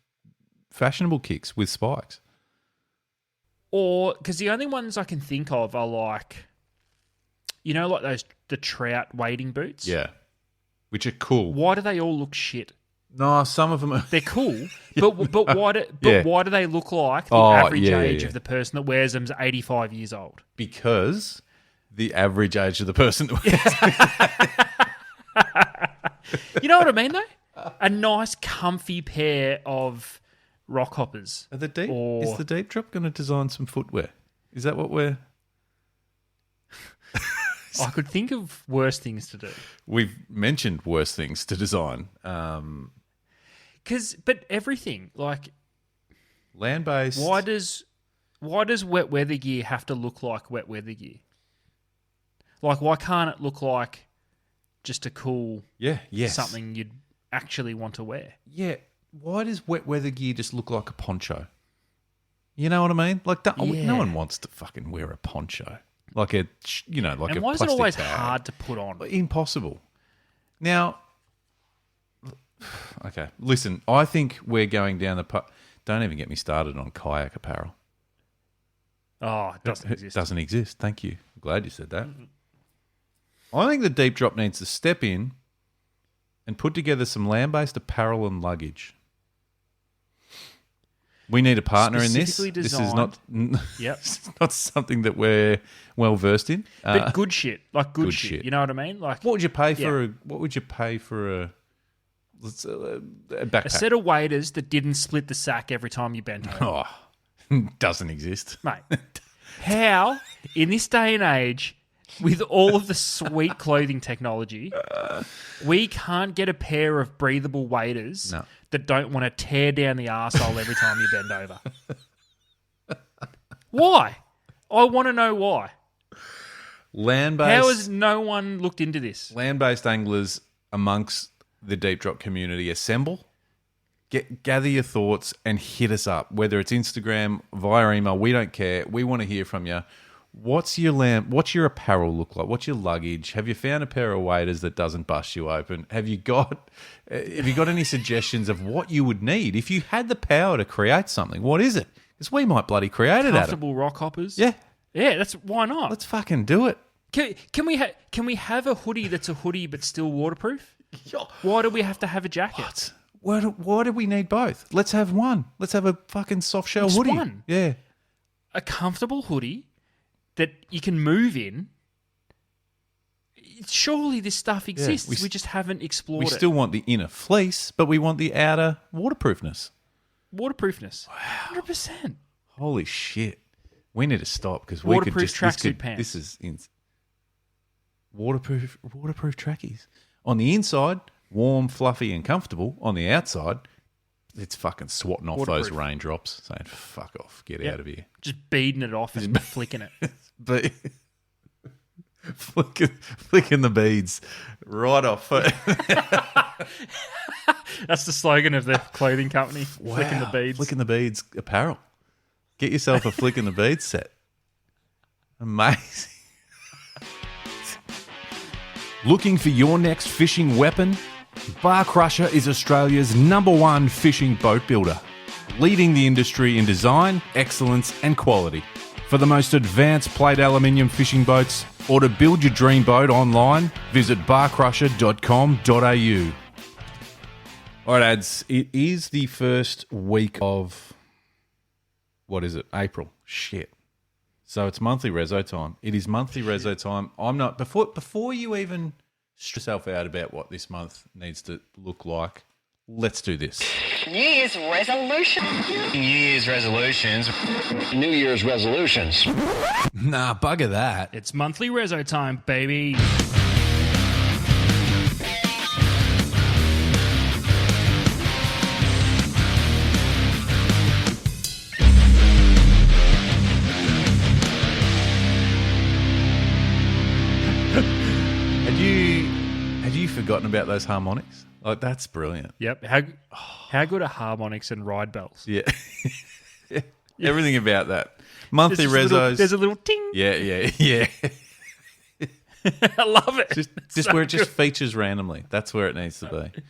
fashionable kicks with spikes. Or because the only ones I can think of are like, like the trout wading boots. Yeah. Which are cool. Why do they all look shit? No, some of them are. They're cool, but why do they look like the average age of the person that wears them is 85 years old? Because the average age of the person that wears You know what I mean, though? A nice, comfy pair of rock hoppers. Is the Deep Drop going to design some footwear? Is that what we're... I could think of worse things to do. We've mentioned worse things to design. But everything, like... Land-based... Why does wet weather gear have to look like wet weather gear? Like, why can't it look like just a cool... something you'd actually want to wear? Yeah. Why does wet weather gear just look like a poncho? You know what I mean? Like, no one wants to fucking wear a poncho. Like a, like and a why is it plastic always bag. hard to put on? Impossible. Now, okay, listen, I think we're going down the... Don't even get me started on kayak apparel. Oh, it doesn't It exist. doesn't exist. Thank you. I'm glad you said that. I think the Deep Drop needs to step in and put together some land-based apparel and luggage. We need a partner in this. Specifically This is not, Yep. it's not something that we're well versed in. But good shit. Like good good shit. shit. You know what I mean? Like What would you pay for a backpack? a set of waders that didn't split the sack every time you bent over. Oh, doesn't exist. Mate, how, in this day and age, with all of the sweet clothing technology, we can't get a pair of breathable waders that don't want to tear down the arsehole every time you bend over? Why? I want to know why. Land-based. How has no one looked into this? Land-based anglers amongst the Deep Drop community assemble, gather your thoughts and hit us up, whether it's Instagram, via email, we don't care. We want to hear from you. What's your apparel look like? What's your luggage? Have you found a pair of waders that doesn't bust you open? Have you got any suggestions of what you would need if you had the power to create something? What is it? Because we might bloody create it, Adam. Comfortable rock hoppers? Yeah. Yeah, why not? Let's fucking do it. Can we have a hoodie that's a hoodie but still waterproof? Why do we have to have a jacket? Why do we need both? Let's have one. Let's have a fucking soft shell Just hoodie. one. Yeah. A comfortable hoodie that you can move in. Surely this stuff exists. we We just haven't explored We it. still want the inner fleece, but we want the outer waterproofness. Waterproofness. 100%. Holy shit. We need to stop because we could Waterproof just... tracksuit pants. This is... Waterproof trackies. On the inside, warm, fluffy and comfortable. On the outside, it's fucking swatting off those Waterproof. raindrops, saying, fuck off, get Yep. out of here. Just beading it off and flicking it. But flicking the beads right off. That's the slogan of the clothing company. Flicking the beads. Flicking the beads apparel. Get yourself a flicking the beads set. Amazing. Looking for your next fishing weapon? Bar Crusher is Australia's #1 fishing boat builder, leading the industry in design, excellence and quality. For the most advanced plate aluminium fishing boats, or to build your dream boat online, visit barcrusher.com.au. All right, ads. It is the first week of, what is it? April. Shit. So it's monthly reso time. It is monthly reso time. I'm not, before you even stress yourself out about what this month needs to look like, let's do this. New Year's resolution. New Year's resolutions. New Year's resolutions. Nah, bugger that. It's monthly reso time, baby. forgotten about those harmonics. Like, that's brilliant. Yep. How good are harmonics and ride bells? Yeah. Everything about that. Monthly There's Resos. a little ting. Yeah. I love it. Just So where it just good. features randomly. That's where it needs to be.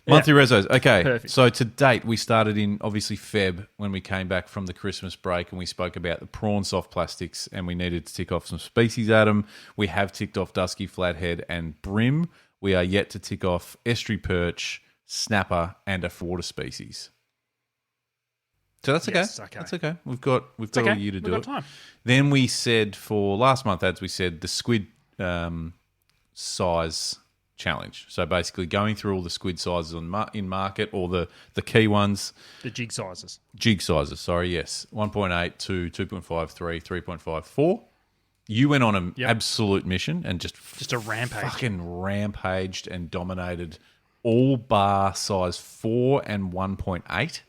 Monthly Resos. Okay. Perfect. So to date, we started in obviously Feb when we came back from the Christmas break and we spoke about the prawn soft plastics and we needed to tick off some species, Adam. We have ticked off dusky flathead and brim. We are yet to tick off estuary perch, snapper, and a water species. So that's okay. Yes, okay. That's okay. We've got all year to do We've it. got time. Then we said for last month, as we said, the squid size challenge. So basically going through all the squid sizes in market, or the key ones. The jig sizes. Jig sizes, sorry, yes. 1.8 to 2.5, 3, 3.5, 4. You went on an absolute mission and just a rampage. Fucking rampaged and dominated all bar size 4 and 1.8.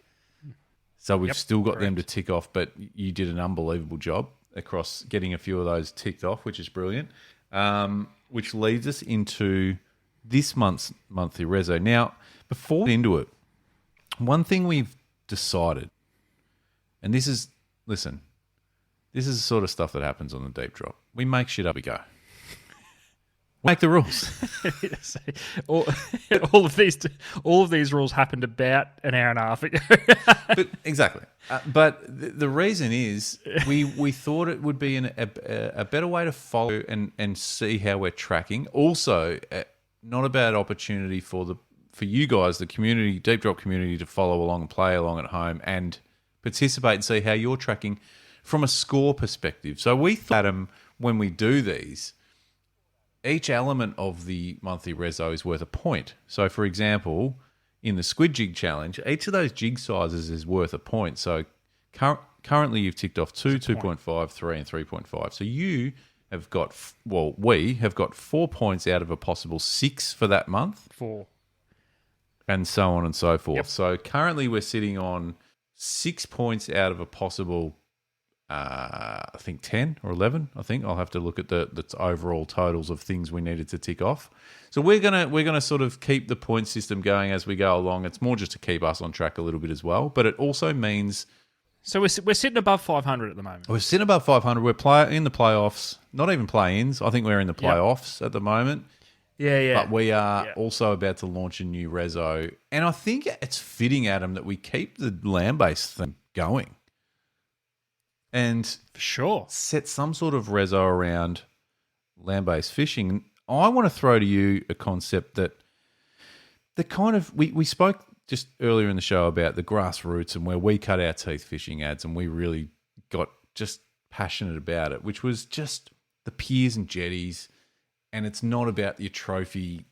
So we've still got them to tick off, but you did an unbelievable job across getting a few of those ticked off, which is brilliant. Which leads us into this month's Monthly Reso. Now, before we get into it, one thing we've decided, and this is the sort of stuff that happens on the deep drop. We make shit up, we go. We make the rules. all of these rules happened about an hour and a half ago. But exactly. But the reason is we thought it would be a better way to follow and see how we're tracking. Also, not a bad opportunity for you guys, the community, deep drop community, to follow along and play along at home and participate and see how you're tracking from a score perspective. So we thought, Adam, when we do these, each element of the Monthly Reso is worth a point. So, for example, in the Squid Jig Challenge, each of those jig sizes is worth a point. So, currently you've ticked off 2, 2.5, 3, and 3.5. So, you have got, we have got 4 points out of a possible 6 for that month. 4. And so on and so forth. Yep. So, currently we're sitting on 6 points out of a possible I think 10 or 11. I think I'll have to look at the overall totals of things we needed to tick off. So we're gonna sort of keep the point system going as we go along. It's more just to keep us on track a little bit as well, but it also means So we're sitting above 500 at the moment. we're sitting above 500. We're in the playoffs, not even play-ins. I think we're in the playoffs at the moment. Yeah. But we are also about to launch a new Reso, and I think it's fitting, Adam, that we keep the land-based thing going. And For sure. set some sort of reso around land-based fishing. I want to throw to you a concept that the kind of we spoke just earlier in the show about the grassroots and where we cut our teeth fishing ads, and we really got just passionate about it, which was just the piers and jetties, and it's not about your trophy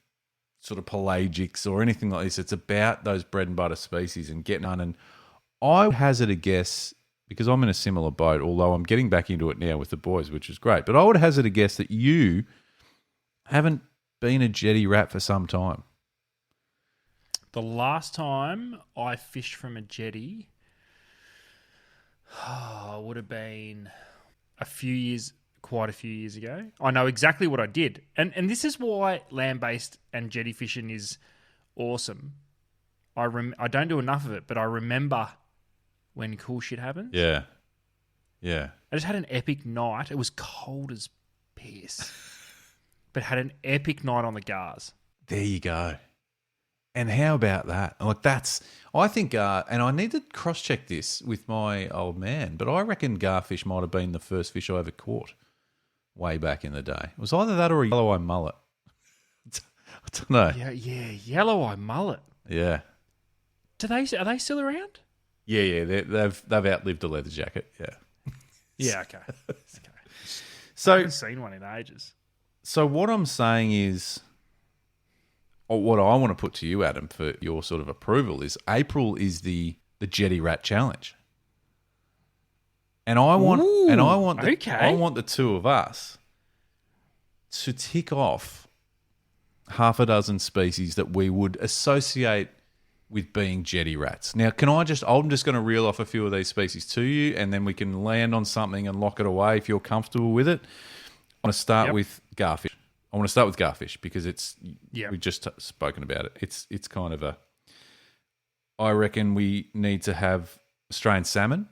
sort of pelagics or anything like this. It's about those bread and butter species and getting on. And I hazard a guess, because I'm in a similar boat, although I'm getting back into it now with the boys, which is great. But I would hazard a guess that you haven't been a jetty rat for some time. The last time I fished from a jetty would have been quite a few years ago. I know exactly what I did. And this is why land-based and jetty fishing is awesome. I don't do enough of it, but I remember when cool shit happens. Yeah. I just had an epic night. It was cold as piss, but had an epic night on the Gars. There you go. And how about that? Like I think, and I need to cross-check this with my old man, but I reckon garfish might have been the first fish I ever caught way back in the day. It was either that or a yellow-eye mullet. I don't know. Yeah, yellow-eye mullet. Yeah. Are they still around? Yeah, they've outlived a leather jacket. Yeah. Yeah, okay. I So haven't seen one in ages. So what I'm saying is, or what I want to put to you, Adam, for your sort of approval is April is the Jetty Rat Challenge. And I want the two of us to tick off half a dozen species that we would associate with being jetty rats. Now, I'm just going to reel off a few of these species to you, and then we can land on something and lock it away if you're comfortable with it. I'm going to start with garfish. I want to start with garfish because Yeah. we just spoken about it. It's kind of I reckon we need to have Australian salmon.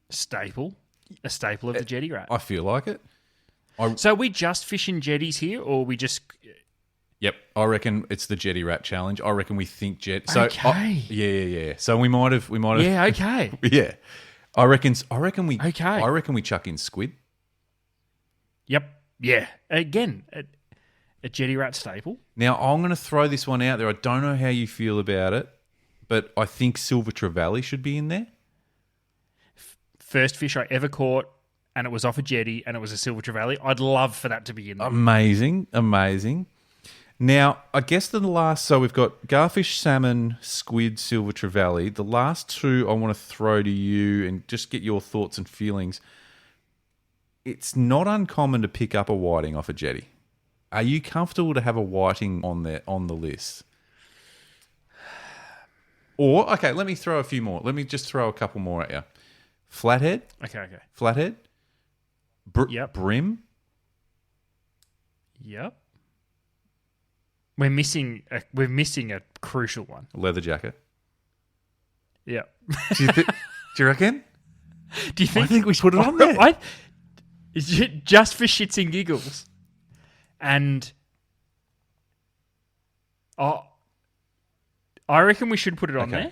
A staple of the Jetty Rat. I feel like it. So are we just fishing jetties here, or we just... Yep, I reckon it's the Jetty Rat challenge. I reckon we think jet. So Okay. yeah. So we might have. Yeah, okay. Yeah, I reckon we. Okay. I reckon we chuck in squid. Yep. Yeah. Again, a Jetty Rat staple. Now I'm going to throw this one out there. I don't know how you feel about it, but I think silver trevally should be in there. First fish I ever caught, and it was off a jetty, and it was a silver trevally. I'd love for that to be in there. Amazing. Now, I guess so we've got garfish, salmon, squid, silver trevally. The last two I want to throw to you and just get your thoughts and feelings. It's not uncommon to pick up a whiting off a jetty. Are you comfortable to have a whiting on the list? Or, okay, let me throw a few more. Let me just throw a couple more at you. Flathead. Okay. Flathead. Yep. Brim. Yep. We're missing a crucial one. Leather jacket. Yep. Do you reckon? Do you think? I think we put it on there. Is it just for shits and giggles? And I reckon we should put it on there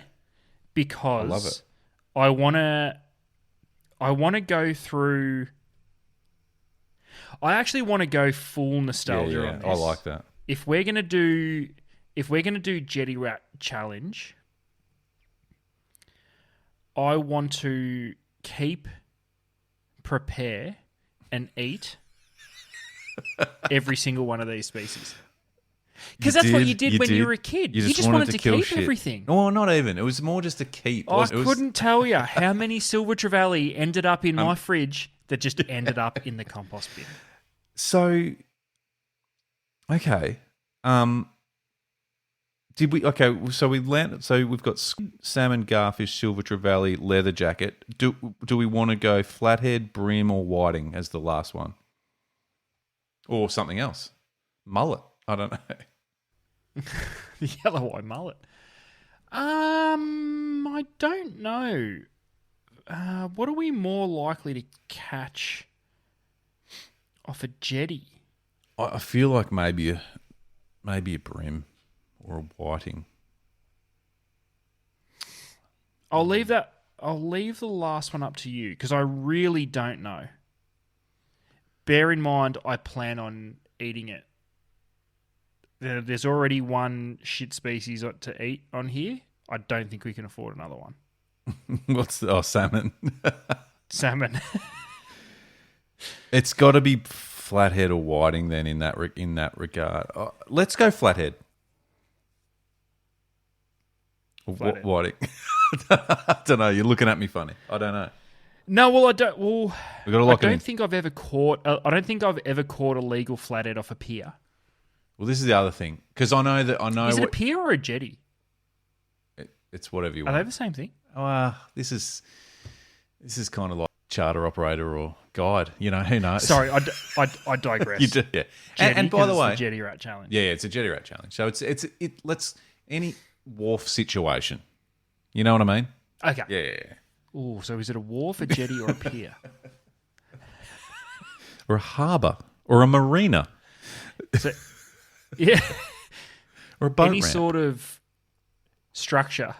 because I love it. I wanna go through. I actually want to go full nostalgia on this. I like that. If we're gonna do Jetty Rat challenge, I want to keep, prepare, and eat every single one of these species. Because that's what you did when you were a kid. You just wanted to keep everything. No, not even. It was more just a keep. I couldn't tell you how many silver trevally ended up in my fridge that just ended up in the compost bin. So, okay. Did we? Okay, so we landed. So we've got salmon, garfish, silver trevally, leather jacket. Do we want to go flathead, brim, or whiting as the last one, or something else? Mullet. I don't know. The yellow eye mullet. I don't know. What are we more likely to catch off a jetty? I feel like maybe a brim or a whiting. I'll leave the last one up to you because I really don't know. Bear in mind, I plan on eating it. There's already one shit species to eat on here. I don't think we can afford another one. Salmon? Salmon. It's got to be flathead or whiting then in that regard. Let's go flathead. Flathead. Whiting. I don't know. You're looking at me funny. I don't know. No, well, I don't. Well, we got to lock it in. I don't think I've ever caught a legal flathead off a pier. Well, this is the other thing because I know. Is it a pier or a jetty? It's whatever you Are want. they the same thing? This is kind of like charter operator or guide. You know, who knows? Sorry, I digress. You do, yeah. Jetty, And by the way, it's the Jetty Rat challenge. Yeah, it's a Jetty Rat challenge. So let's any wharf situation. You know what I mean? Okay. Yeah. Oh, so is it a wharf, a jetty, or a pier? Or a harbour or a marina. So, yeah. Or a boat Any ramp. sort of structure.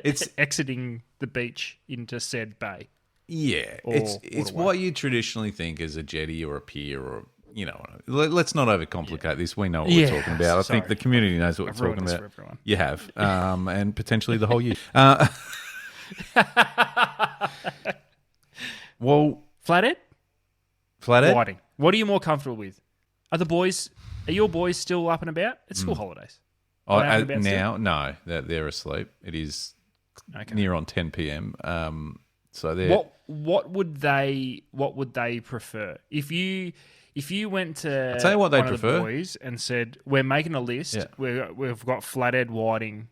It's exiting the beach into said bay. Yeah, Or it's what you traditionally think as a jetty or a pier or, you know, let's not overcomplicate this. We know what we're talking about. I think the community knows what we're talking about. For everyone. You have, and potentially the whole year. Well, Flathead? Flathead? What are you more comfortable with? Are your boys still up and about? It's school holidays. Are they up and about still? No, they're asleep. It is near on 10 p.m. So they're what would they prefer if you went to I'll tell you what they one of the prefer. boys and said we're making a list. Yeah. We've got flathead whiting.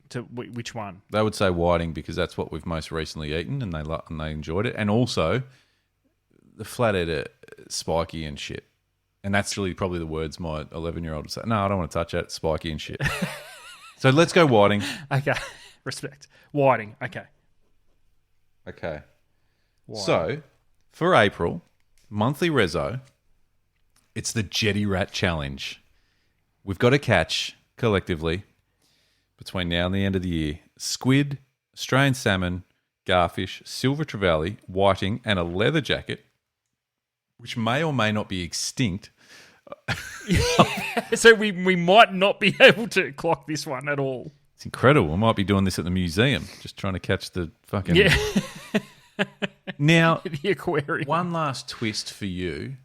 To which one? They would say whiting because that's what we've most recently eaten, and they enjoyed it. And also, the flathead are spiky and shit. And that's really probably the words my 11-year-old would say. No, I don't want to touch that. It's spiky and shit. So let's go whiting. Okay. Respect. Whiting. Okay. Okay. Whiting. So for April, monthly reso, it's the Jetty Rat Challenge. We've got to catch collectively between now and the end of the year squid, Australian salmon, garfish, silver trevally, whiting, and a leather jacket, which may or may not be extinct. So we might not be able to clock this one at all. It's incredible. I might be doing this at the museum, just trying to catch the fucking... Yeah. Now, The aquarium. one last twist for you,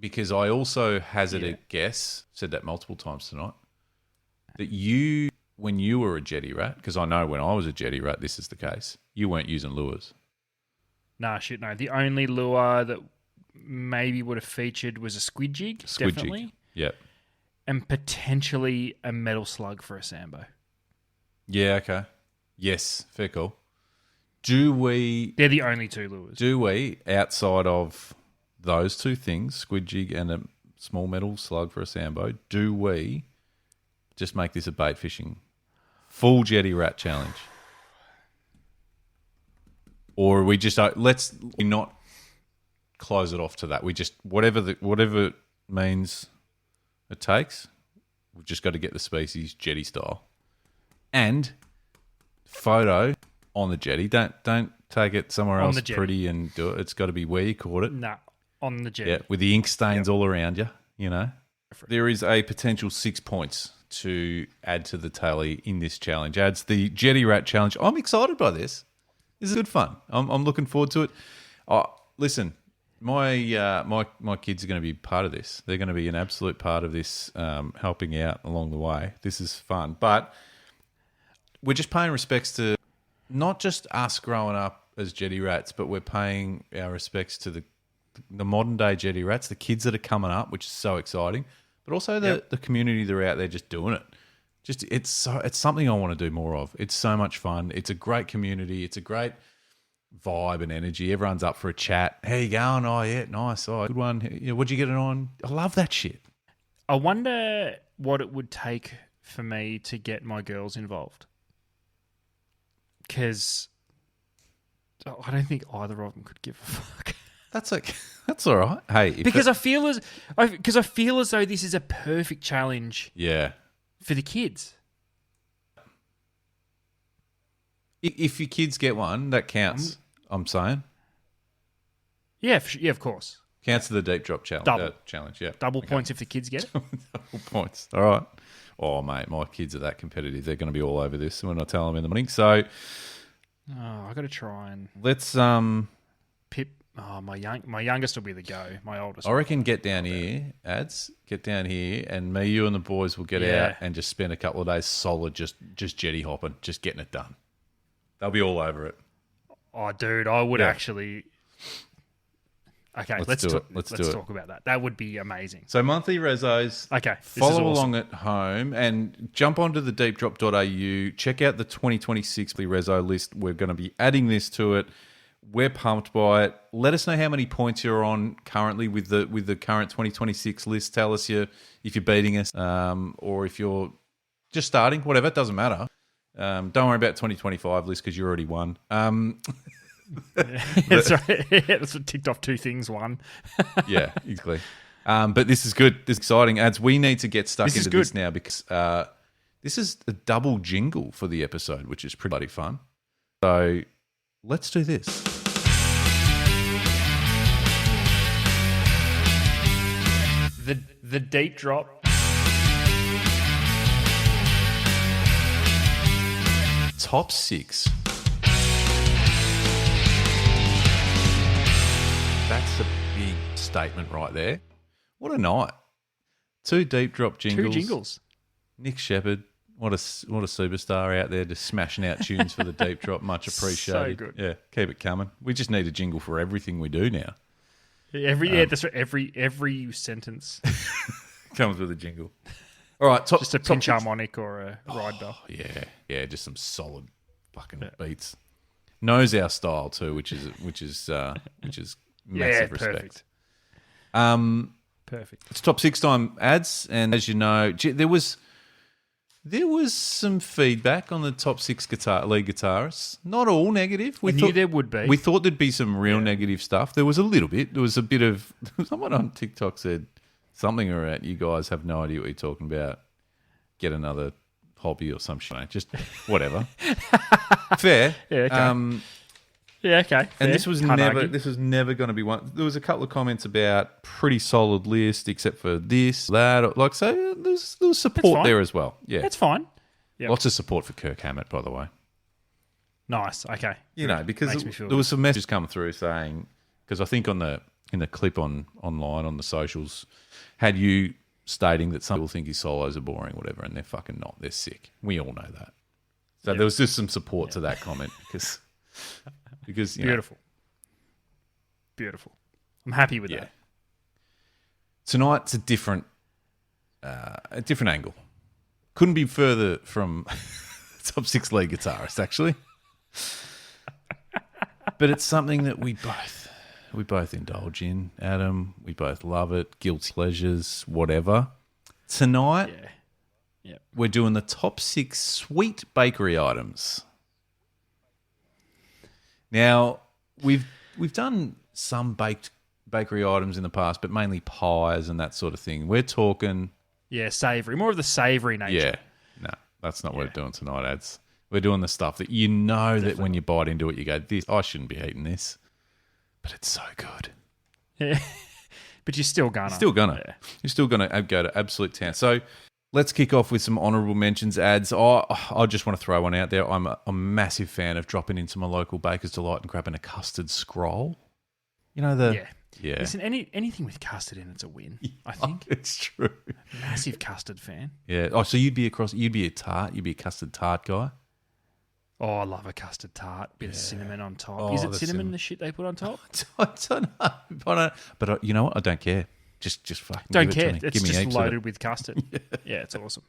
because I also hazard a guess, said that multiple times tonight, that you, when you were a jetty rat, because I know when I was a jetty rat, this is the case, you weren't using lures. Nah, shit, no. The only lure that maybe would have featured was a squid jig, Squid definitely. jig. Yep. And potentially a metal slug for a sambo. Yeah, okay. Yes, fair call. Do we, They're the only two lures. outside of those two things, squid jig and a small metal slug for a sambo, do we just make this a bait fishing full jetty rat challenge? Or we just, let's not close it off to that. We just, whatever means it takes, we've just got to get the species jetty style. And photo on the jetty. Don't take it somewhere On else the jetty. pretty and do it. It's got to be where you caught it. Nah, on the jetty. Yeah, with the ink stains all around you, you know. There is a potential 6 points to add to the tally in this challenge. Adds the Jetty Rat Challenge. I'm excited by this. This is good fun. I'm looking forward to it. Listen, my kids are going to be part of this. They're going to be an absolute part of this, helping out along the way. This is fun. But we're just paying respects to not just us growing up as jetty rats, but we're paying our respects to the modern day jetty rats, the kids that are coming up, which is so exciting, but also the community that are out there just doing it. Just it's something I want to do more of. It's so much fun. It's a great community. It's a great vibe and energy. Everyone's up for a chat. How you going? Oh yeah, nice. Oh, good one. What'd you get it on? I love that shit. I wonder what it would take for me to get my girls involved. Because I don't think either of them could give a fuck. That's all right. Hey, I feel as though this is a perfect challenge. Yeah. For the kids. If your kids get one, that counts. I'm saying Yeah, of course. counts to the deep drop challenge. Double. Challenge. Yeah. Double points if the kids get it. Double points. All right. Oh mate, my kids are that competitive. They're going to be all over this when I tell them in the morning. So I got to try and let's pip. Oh, my youngest will be the go. My oldest. I reckon get down here, ads. Get down here, and me, you, and the boys will get out and just spend a couple of days solid, just jetty hopping, just getting it done. They'll be all over it. Oh, dude, I would actually. Okay, let's talk about that. That would be amazing. So monthly resos. Okay, follow along at home and jump onto the deepdrop.au. Check out the 2026 reso list. We're going to be adding this to it. We're pumped by it. Let us know how many points you're on currently with the current 2026 list. Tell us if you're beating us, or if you're just starting. Whatever, it doesn't matter. Don't worry about 2025 list because you already won. That's right. That's what ticked off two things. One. Yeah, exactly. But this is good. This is exciting. Ads, we need to get stuck into this now because this is a double jingle for the episode, which is pretty bloody fun. So let's do this. The deep drop. Top 6. That's a big statement right there. What a night. 2 deep drop jingles. 2 jingles. Nick Shepherd, what a superstar out there just smashing out tunes for the deep drop. Much appreciated. So good. Yeah, keep it coming. We just need a jingle for everything we do now. That's right. Every sentence comes with a jingle. All right, just a pinch harmonic or a ride bell. Yeah, just some solid fucking beats. Knows our style too, which is massive respect. Perfect. Perfect. It's top 6 time ads, and as you know, there was some feedback on the top 6 lead guitarists. Not all negative. We knew there would be. We thought there'd be some real negative stuff. There was a little bit. There was a bit of someone on TikTok said something around you guys have no idea what you're talking about. Get another hobby or some shit. Just whatever. Fair. Yeah. Okay. Yeah. Okay. And fair. this was Can't never argue. this was never going to be one. There was a couple of comments about pretty solid list, except for this, that. Like so, there was support fine. there as well. Yeah, That's fine. Yep. lots of support for Kirk Hammett, by the way. Nice. Okay. You know, because Makes me feel there was some messages coming through saying, because I think in the clip online on the socials, had you stating that some people think his solos are boring, whatever, and they're fucking not. They're sick. We all know that. So there was just some support to that comment because you know, Beautiful. I'm happy with that. Tonight's a different angle. Couldn't be further from top 6 lead guitarist, actually. But it's something that we both indulge in, Adam. We both love it. Guilty pleasures, whatever. Tonight, we're doing the top 6 sweet bakery items. Now, we've done some bakery items in the past, but mainly pies and that sort of thing. We're talking... Yeah, savoury. More of the savoury nature. Yeah. No, that's not what we're doing tonight, ads. We're doing the stuff that you know Definitely. That when you bite into it, you go, I shouldn't be eating this. But it's so good. Yeah. But you're still gonna. Yeah. You're still going to go to absolute town. So let's kick off with some honourable mentions ads. I just want to throw one out there. I'm a massive fan of dropping into my local Baker's Delight and grabbing a custard scroll. You know Yeah. Listen, anything with custard in it's a win, I think. It's true. Massive custard fan. Yeah. Oh, so you'd be a custard tart guy? Oh, I love a custard tart. Bit of cinnamon on top. Is it cinnamon the shit they put on top? I don't know. But you know what? I don't care. Just fucking don't give care. It to me. It's give me just heaps loaded with custard. Yeah, it's awesome.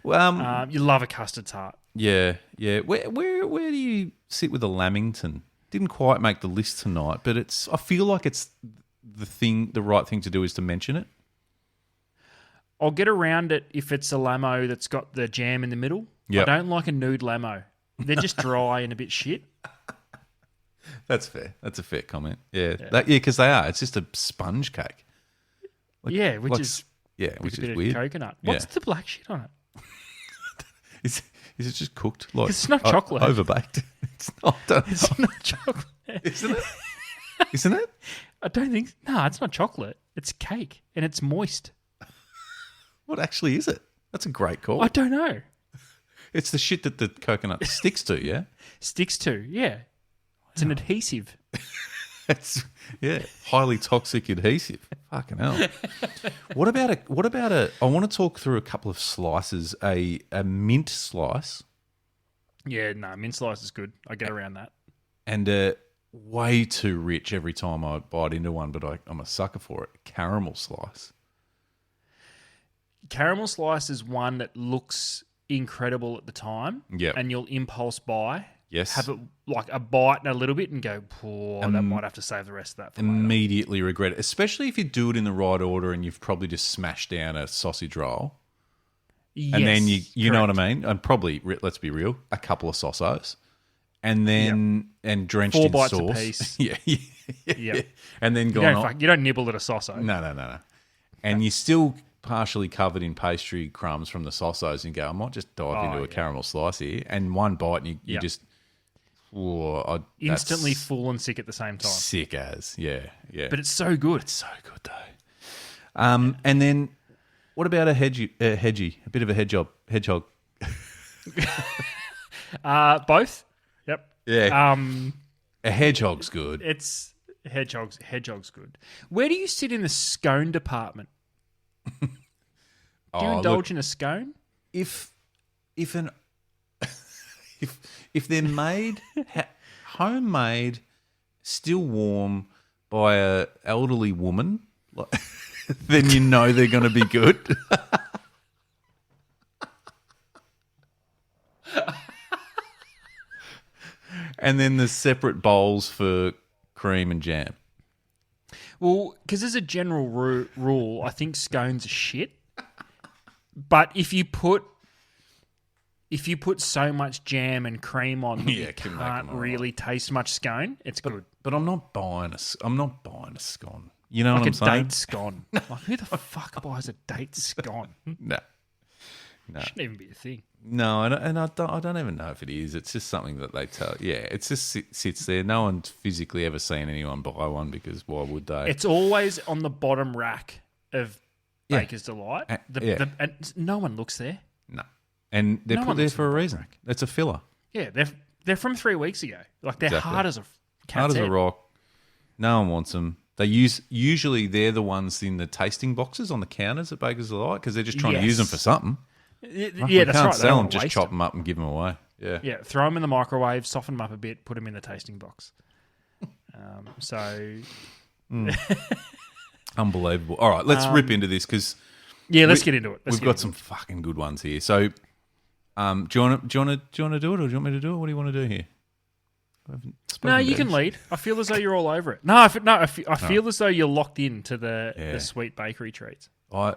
Well, you love a custard tart. Yeah. Where do you sit with a Lamington? Didn't quite make the list tonight, but I feel like it's the right thing to do is to mention it. I'll get around it if it's a lamo that's got the jam in the middle. Yep. I don't like a nude lamo. They're just dry and a bit shit. That's fair. That's a fair comment. Yeah. Because they are. It's just a sponge cake. Which is weird. Coconut. What's the black shit on it? Is it just cooked? Like it's not chocolate. Overbaked. It's not. It's not chocolate. Isn't it? Isn't it? I don't think. No, it's not chocolate. It's cake and it's moist. What actually is it? That's a great call. I don't know. It's the shit that the coconut sticks to, yeah? Sticks to, yeah. It's an adhesive. It's highly toxic adhesive. Fucking hell. What about a I want to talk through a couple of slices, a mint slice. Yeah, no, mint slice is good. I get around that. And way too rich every time I bite into one, but I'm a sucker for it. Caramel slice. Caramel slice is one that looks incredible at the time. Yeah. And you'll impulse buy. Yes. Have it like a bite and a little bit and go, that might have to save the rest of that for later. Immediately regret it, especially if you do it in the right order and you've probably just smashed down a sausage roll. Yes, and then you know what I mean? And probably, let's be real, a couple of sausos. And then, and drenched 4 in bites sauce. a piece. Yeah. And then gone you don't nibble at a sausage. No. And you're still partially covered in pastry crumbs from the sausos and go, I might just dive into a caramel slice here. And one bite and you just... instantly full and sick at the same time. Sick as, yeah. But it's so good. It's so good though. And then, what about a bit of a hedgehog? Both. Yep. Yeah. A hedgehog's good. It's hedgehog's good. Where do you sit in the scone department? Do you indulge in a scone? If they're made homemade, still warm by a elderly woman, then you know they're going to be good. And then there's separate bowls for cream and jam. Well, because as a general rule, I think scones are shit. But if you put so much jam and cream on that you can make can't them all really taste much scone, it's good. But I'm not buying a scone. You know Like what I'm a saying? date scone. Like, who the fuck buys a date scone? No. Shouldn't even be a thing. No, I don't even know if it is. It's just something that they tell. Yeah, it just sits there. No one's physically ever seen anyone buy one because why would they? It's always on the bottom rack of Yeah. Baker's Delight. And No one looks there. No. And they're No put one there looks for a at the reason. It's a filler. Yeah, they're from 3 weeks ago. Like, they're Exactly. hard as a cat's Hard as a head. rock. No one wants them. Usually they're the ones in the tasting boxes on the counters at Baker's Delight because they're just trying to use them for something. Yeah, We that's can't right. They sell don't them, wanna just waste chop them. them up and give them away. Yeah. Yeah, throw them in the microwave, soften them up a bit, put them in the tasting box. Unbelievable. All right, let's rip into this because let's get into it. we've got some fucking good ones here. So, do you want to do it, or do you want me to do it? What do you want to do here? I haven't spoken No, you about can this. lead. I feel as though you're all over it. I feel as though you're locked into the sweet bakery treats. I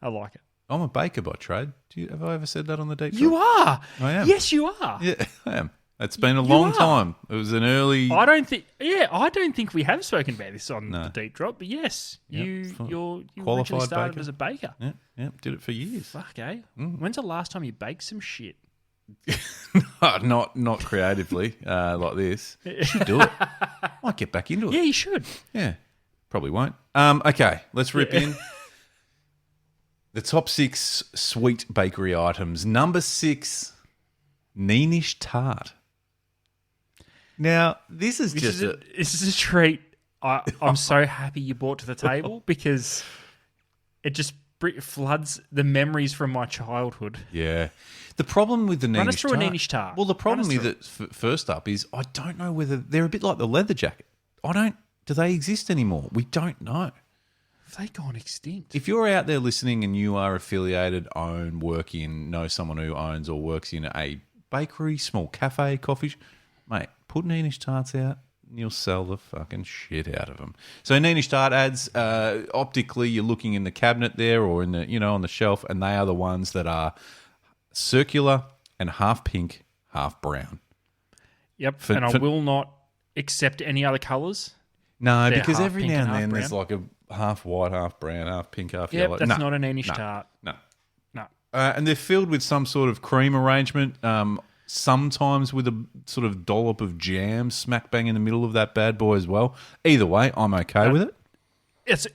like it. I'm a baker by trade. Have I ever said that on the deep? You Drop? are. I am. Yes, you are. Yeah, I am. It's been a long are. time. It was an early. I don't think we have spoken about this on No. the deep drop, but yes, Yep. you Qualified originally started baker. as a baker. Yeah, did it for years. Fuck, eh? When's the last time you baked some shit? Not creatively like this. Should do it. Might get back into it. Yeah, you should. Yeah, probably won't. Okay, let's rip in. The top 6 sweet bakery items. Number 6, Neenish tart. Now, this is This is a treat. I'm so happy you brought to the table because it just floods the memories from my childhood. Yeah. The problem with the Neenish Run us through a tart. Neenish tart. Well, the problem Run us with it, first up, is I don't know whether they're a bit like the leather jacket. Do they exist anymore? We don't know. Have they gone extinct? If you're out there listening and you are affiliated, know someone who owns or works in a bakery, small cafe, coffee shop, mate, put Neenish tarts out and you'll sell the fucking shit out of them. So Neenish tart ads, optically, you're looking in the cabinet there or in the on the shelf, and they are the ones that are circular and half pink, half brown. Yep, I will not accept any other colours. No, They're because half every pink now and and then half there's like a half white, half brown, half pink, half Yep, yellow. that's No, not an Enish no, tart. No. No. And they're filled with some sort of cream arrangement, sometimes with a sort of dollop of jam smack bang in the middle of that bad boy as well. Either way, I'm okay with it.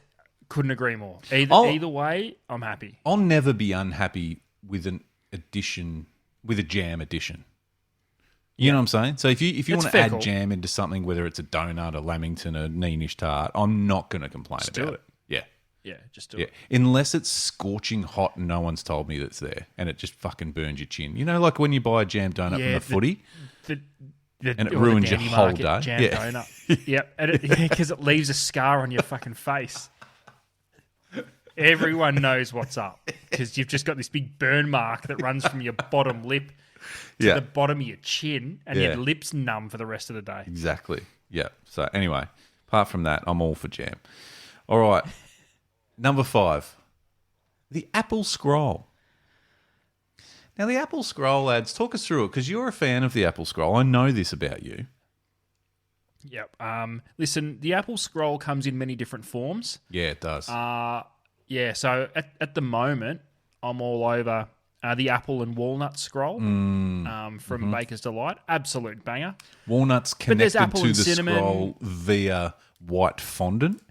Couldn't agree more. Either way, I'm happy. I'll never be unhappy with an addition, with a jam addition. You know what I'm saying? So if you That's want to fair add call. jam into something, whether it's a donut, a lamington, a Neenish tart, I'm not going to complain do about it. Yeah. Yeah, just do Yeah, it. unless it's scorching hot and no one's told me that's there, and it just fucking burns your chin. You know, like when you buy a jam donut from the footy, And it ruins your whole day. Jam Yeah. donut. Yep, because it leaves a scar on your fucking face. Everyone knows what's up because you've just got this big burn mark that runs from your bottom lip to the bottom of your chin, and your lips numb for the rest of the day. Exactly. Yeah. So anyway, apart from that, I'm all for jam. All right. Number 5, the Apple Scroll. Now, the Apple Scroll ads, talk us through it because you're a fan of the Apple Scroll. I know this about you. Yep. Listen, the Apple Scroll comes in many different forms. Yeah, it does. So at the moment, I'm all over the apple and walnut scroll from Baker's Delight. Absolute banger. Walnuts there's connected apple to and the cinnamon. scroll via white fondant.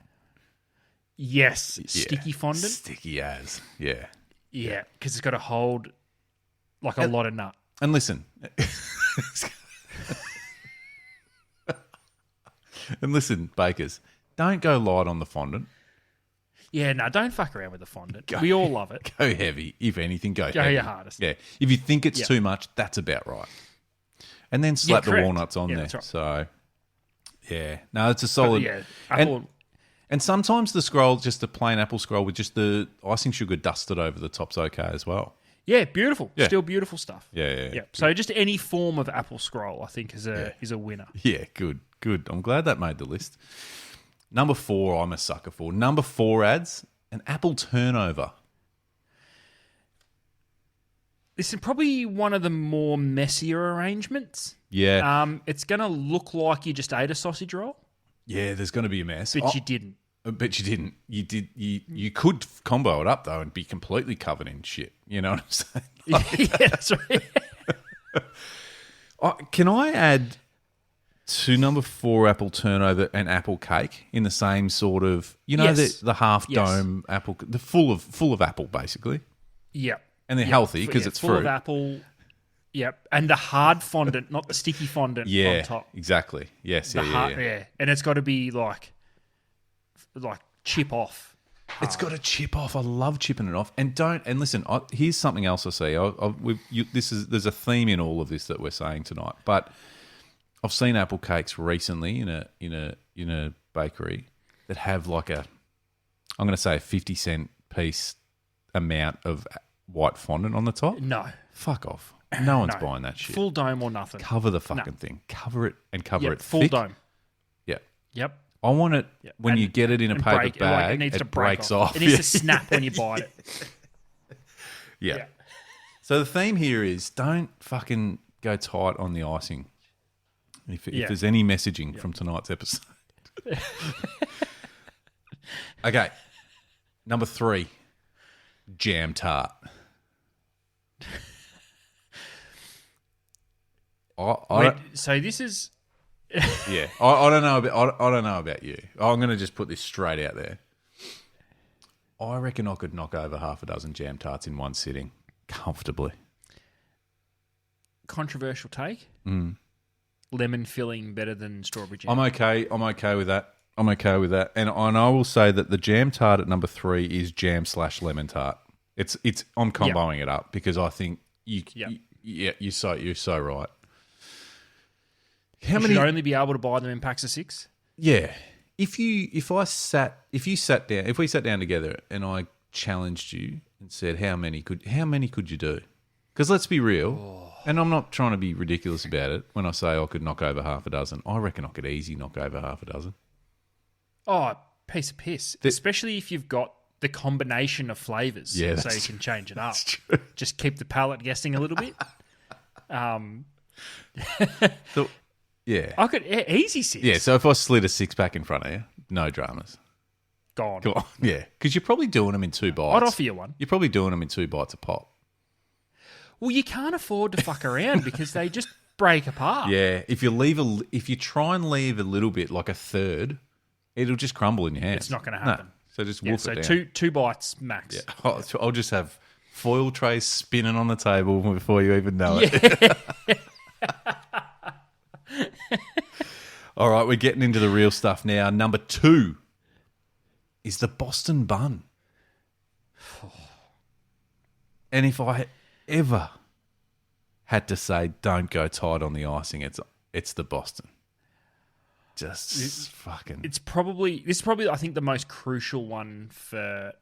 Yes, Yeah. sticky fondant. Sticky as. Yeah. Yeah, because it's got to hold like a lot of nut. And listen. And listen, bakers, don't go light on the fondant. Yeah, no, don't fuck around with the fondant. We all love it. Go heavy. If anything, go Go heavy. your hardest. Yeah. If you think it's Yeah. too much, that's about right. And then slap the correct. walnuts on Yeah, there. that's right. So, yeah. No, it's a solid. Yeah, apple. And sometimes the scroll, just a plain apple scroll with just the icing sugar dusted over the top's okay as well. Yeah, beautiful. Yeah. Still beautiful stuff. Yeah. So just any form of apple scroll, I think, is a winner. Yeah, good. I'm glad that made the list. Number 4, I'm a sucker for. Number 4 ads, an apple turnover. This is probably one of the more messier arrangements. Yeah. It's going to look like you just ate a sausage roll, Yeah, there's going to be a mess. but you didn't. But you didn't. You did. You could combo it up though and be completely covered in shit. You know what I'm saying? Yeah, that's right. Can I add to number 4 apple turnover and apple cake in the same sort of Yes. the half dome apple, the full of apple basically, Yep. and they're healthy because it's full fruit. of apple. Yep, and the hard fondant, not the sticky fondant Yeah, on top. exactly. Yes, The yeah, hard, yeah. and it's got to be like chip off. It's got to chip off. I love chipping it off. And listen. Here's something else I see. There's a theme in all of this that we're saying tonight. But I've seen apple cakes recently in a bakery that have like I'm going to say a 50-cent piece amount of white fondant on the top. No, Fuck off. No one's no. buying that shit. Full dome or nothing. Cover the fucking thing. Cover it and cover Yep, it full thick. dome. Yeah. Yep. I want it when And- you get it in a and paper break, bag. like, it needs to break breaks off. It needs to snap when you bite it. Yeah. Yeah. So the theme here is don't fucking go tight on the icing. If there's any messaging from tonight's episode. Okay. Number 3, jam tart. Wait, so this is Yeah, I don't know about I don't know about you. I'm going to just put this straight out there. I reckon I could knock over half a dozen jam tarts in one sitting comfortably. controversial take. Mm. Lemon filling better than strawberry jam. I'm okay with that. And I will say that the jam tart at number 3 is jam/lemon tart. I'm comboing it up because I think you're so right. You should only be able to buy them in packs of 6. Yeah. If we sat down together and I challenged you and said how many could you do? Because let's be real, and I'm not trying to be ridiculous about it when I say I could knock over half a dozen. I reckon I could easily knock over half a dozen. Oh, piece of piss. Especially if you've got the combination of flavours. Yeah, so you that's can change it up. That's true. Just keep the palate guessing a little bit. So, yeah. I could easy 6. Yeah, so if I slid a 6-pack in front of you, no dramas. Gone. Go on. Yeah, because you're probably doing them in 2 bites. I'd offer you one. You're probably doing them in 2 bites a pop. Well, you can't afford to fuck around because they just break apart. Yeah, if you try and leave a little bit, like a third, it'll just crumble in your hands. It's not gonna happen. No, so just Yeah, wolf so it down. two bites max. Yeah, I'll just have foil trays spinning on the table before you even know it. All right, we're getting into the real stuff now. Number 2 is the Boston bun. And if I ever had to say don't go tight on the icing, it's the Boston. Just fucking... This is probably I think the most crucial one for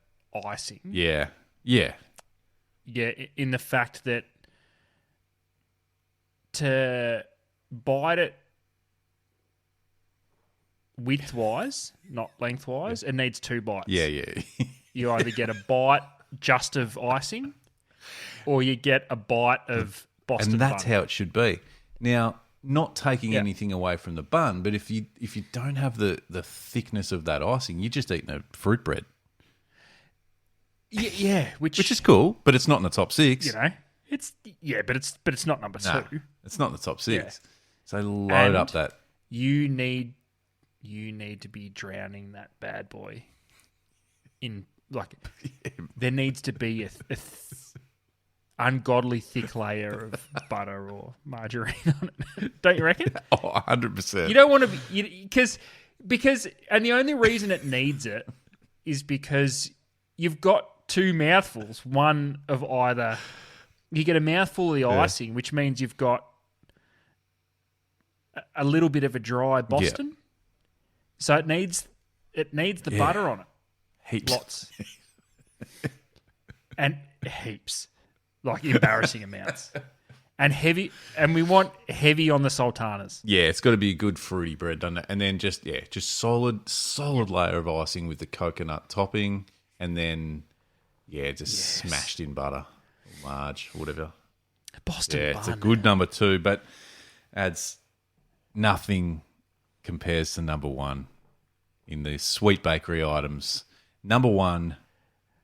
icing. Yeah. Yeah. Yeah, in the fact that to bite it widthwise, not lengthwise, it needs 2 bites. Yeah, yeah. You either get a bite just of icing or you get a bite of Boston And that's bun. how it should be. Now, not taking anything away from the bun, but if you don't have the thickness of that icing, you're just eating a fruit bread. Yeah, which Which is cool, but it's not in the top 6. you know, but it's not number 2. It's not in the top 6. Yeah. So load And up that. You need to be drowning that bad boy in there needs to be a ungodly thick layer of butter or margarine on it. Don't you reckon? Oh, 100%. You don't want to be because and the only reason it needs it is because you've got 2 mouthfuls. One of either you get a mouthful of the icing, which means you've got a little bit of a dry Boston. So it needs the butter on it. Heaps. Lots. And heaps. Like embarrassing amounts. And heavy, and we want heavy on the sultanas. Yeah, it's got to be a good fruity bread, doesn't it? And then just solid layer of icing with the coconut topping, and then smashed in butter, large, whatever. Boston bun. It's a good number 2, but adds nothing compares to number 1 in the sweet bakery items. Number 1,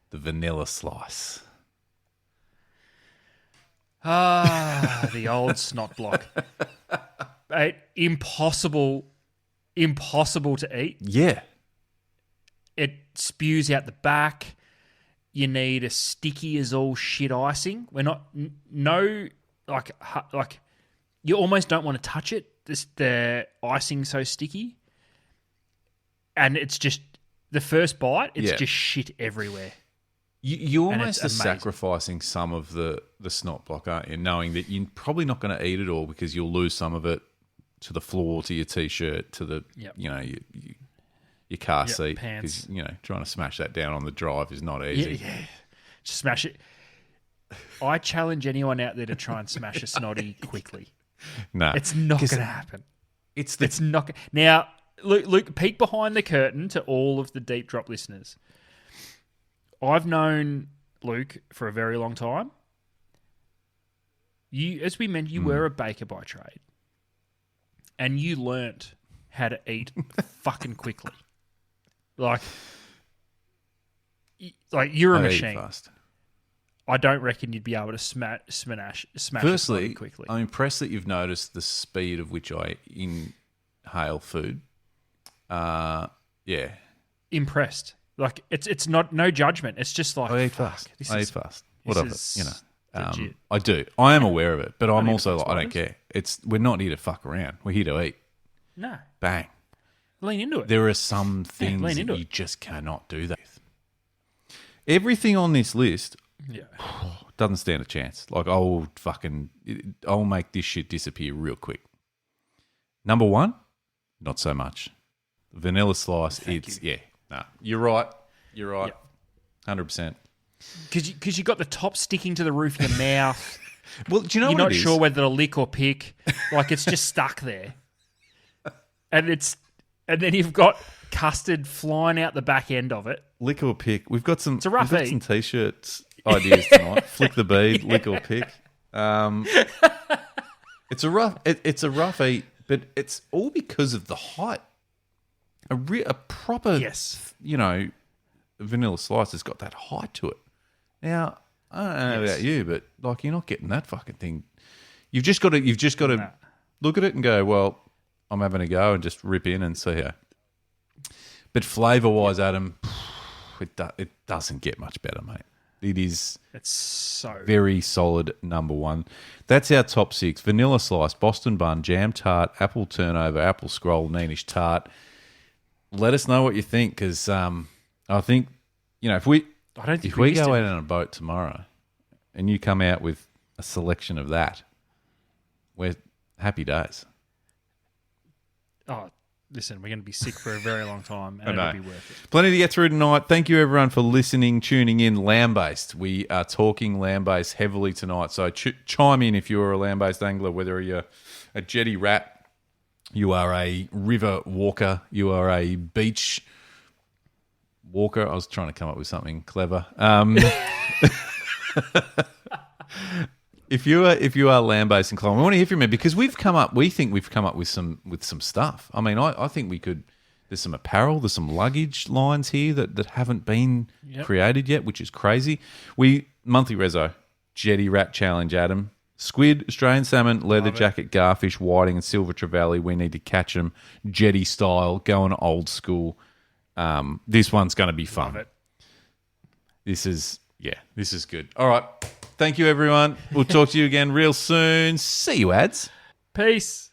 the vanilla slice. The old snot block. Mate, impossible to eat. Yeah. It spews out the back. You need a sticky as all shit icing. We're not like you almost don't want to touch it. The icing's so sticky, and it's just the first bite. It's just shit everywhere. You almost are amazing. sacrificing some of the snot block, aren't you? Knowing that you're probably not going to eat it all because you'll lose some of it to the floor, to your t-shirt, to the your car seat. Pants. Because trying to smash that down on the drive is not easy. Yeah. Just smash it. I challenge anyone out there to try and smash a snotty quickly. No, It's not going to happen. It's not. Now, Luke, peek behind the curtain to all of the Deep Drop listeners. I've known Luke for a very long time. As we mentioned, you were a baker by trade, and you learnt how to eat fucking quickly. Like you're a I eat machine. fast. I don't reckon you'd be able to smash Firstly, it quickly. I'm impressed that you've noticed the speed of which I inhale food. Impressed. Like it's not no judgment. It's just like I eat fuck, fast. this I is- eat fast. this What of it? is legit. I do. I am aware of it, but I'm need also to like, fix I don't care. We're not here to fuck around. We're here to eat. No, Bang. lean into it. There are some things lean that into you it. just cannot do that with. Everything on this list Yeah. doesn't stand a chance. Like, I'll make this shit disappear real quick. Number 1, not so much. Vanilla slice, you're right. You're right. 100%. Because you got the top sticking to the roof of your mouth. Well, do you know You're what not it is? sure whether to lick or pick. Like it's just stuck there. And then you've got custard flying out the back end of it. Lick or pick. We've got some. a rough we've got eat. some t-shirts ideas tonight. Flick the bead, lick or pick. It's a rough eat, but it's all because of the height. A proper, Yes. vanilla slice has got that height to it. Now, I don't know about you, but like you're not getting that fucking thing. You've just got to look at it and go, well, I'm having a go and just rip in and see how. But flavour-wise, Adam, it doesn't get much better, mate. It is It's so very solid number 1. That's our top 6. Vanilla slice, Boston bun, jam tart, apple turnover, apple scroll, Neenish tart. Let us know what you think because I think, if we go out on a boat tomorrow and you come out with a selection of that, we're happy days. Oh, listen, we're going to be sick for a very long time, and I know. it'll be worth it. Plenty to get through tonight. Thank you, everyone, for listening, tuning in. Landbased. We are talking Landbased heavily tonight. So chime in if you're a Landbased angler, whether you're a Jetty Rat, you are a river walker, you are a beach walker. I was trying to come up with something clever. If you are land-based inclined, we want to hear from you because we think we've come up with some stuff. I mean, I think we could. There's some apparel, there's some luggage lines here that haven't been created yet, which is crazy. Monthly Reso, Jetty Rat Challenge, Adam. Squid, Australian salmon, leather jacket, garfish, whiting, and silver trevally. We need to catch them jetty style, going old school. This one's going to be fun. Love it. This is good. All right. Thank you, everyone. We'll talk to you again real soon. See you, ads. Peace.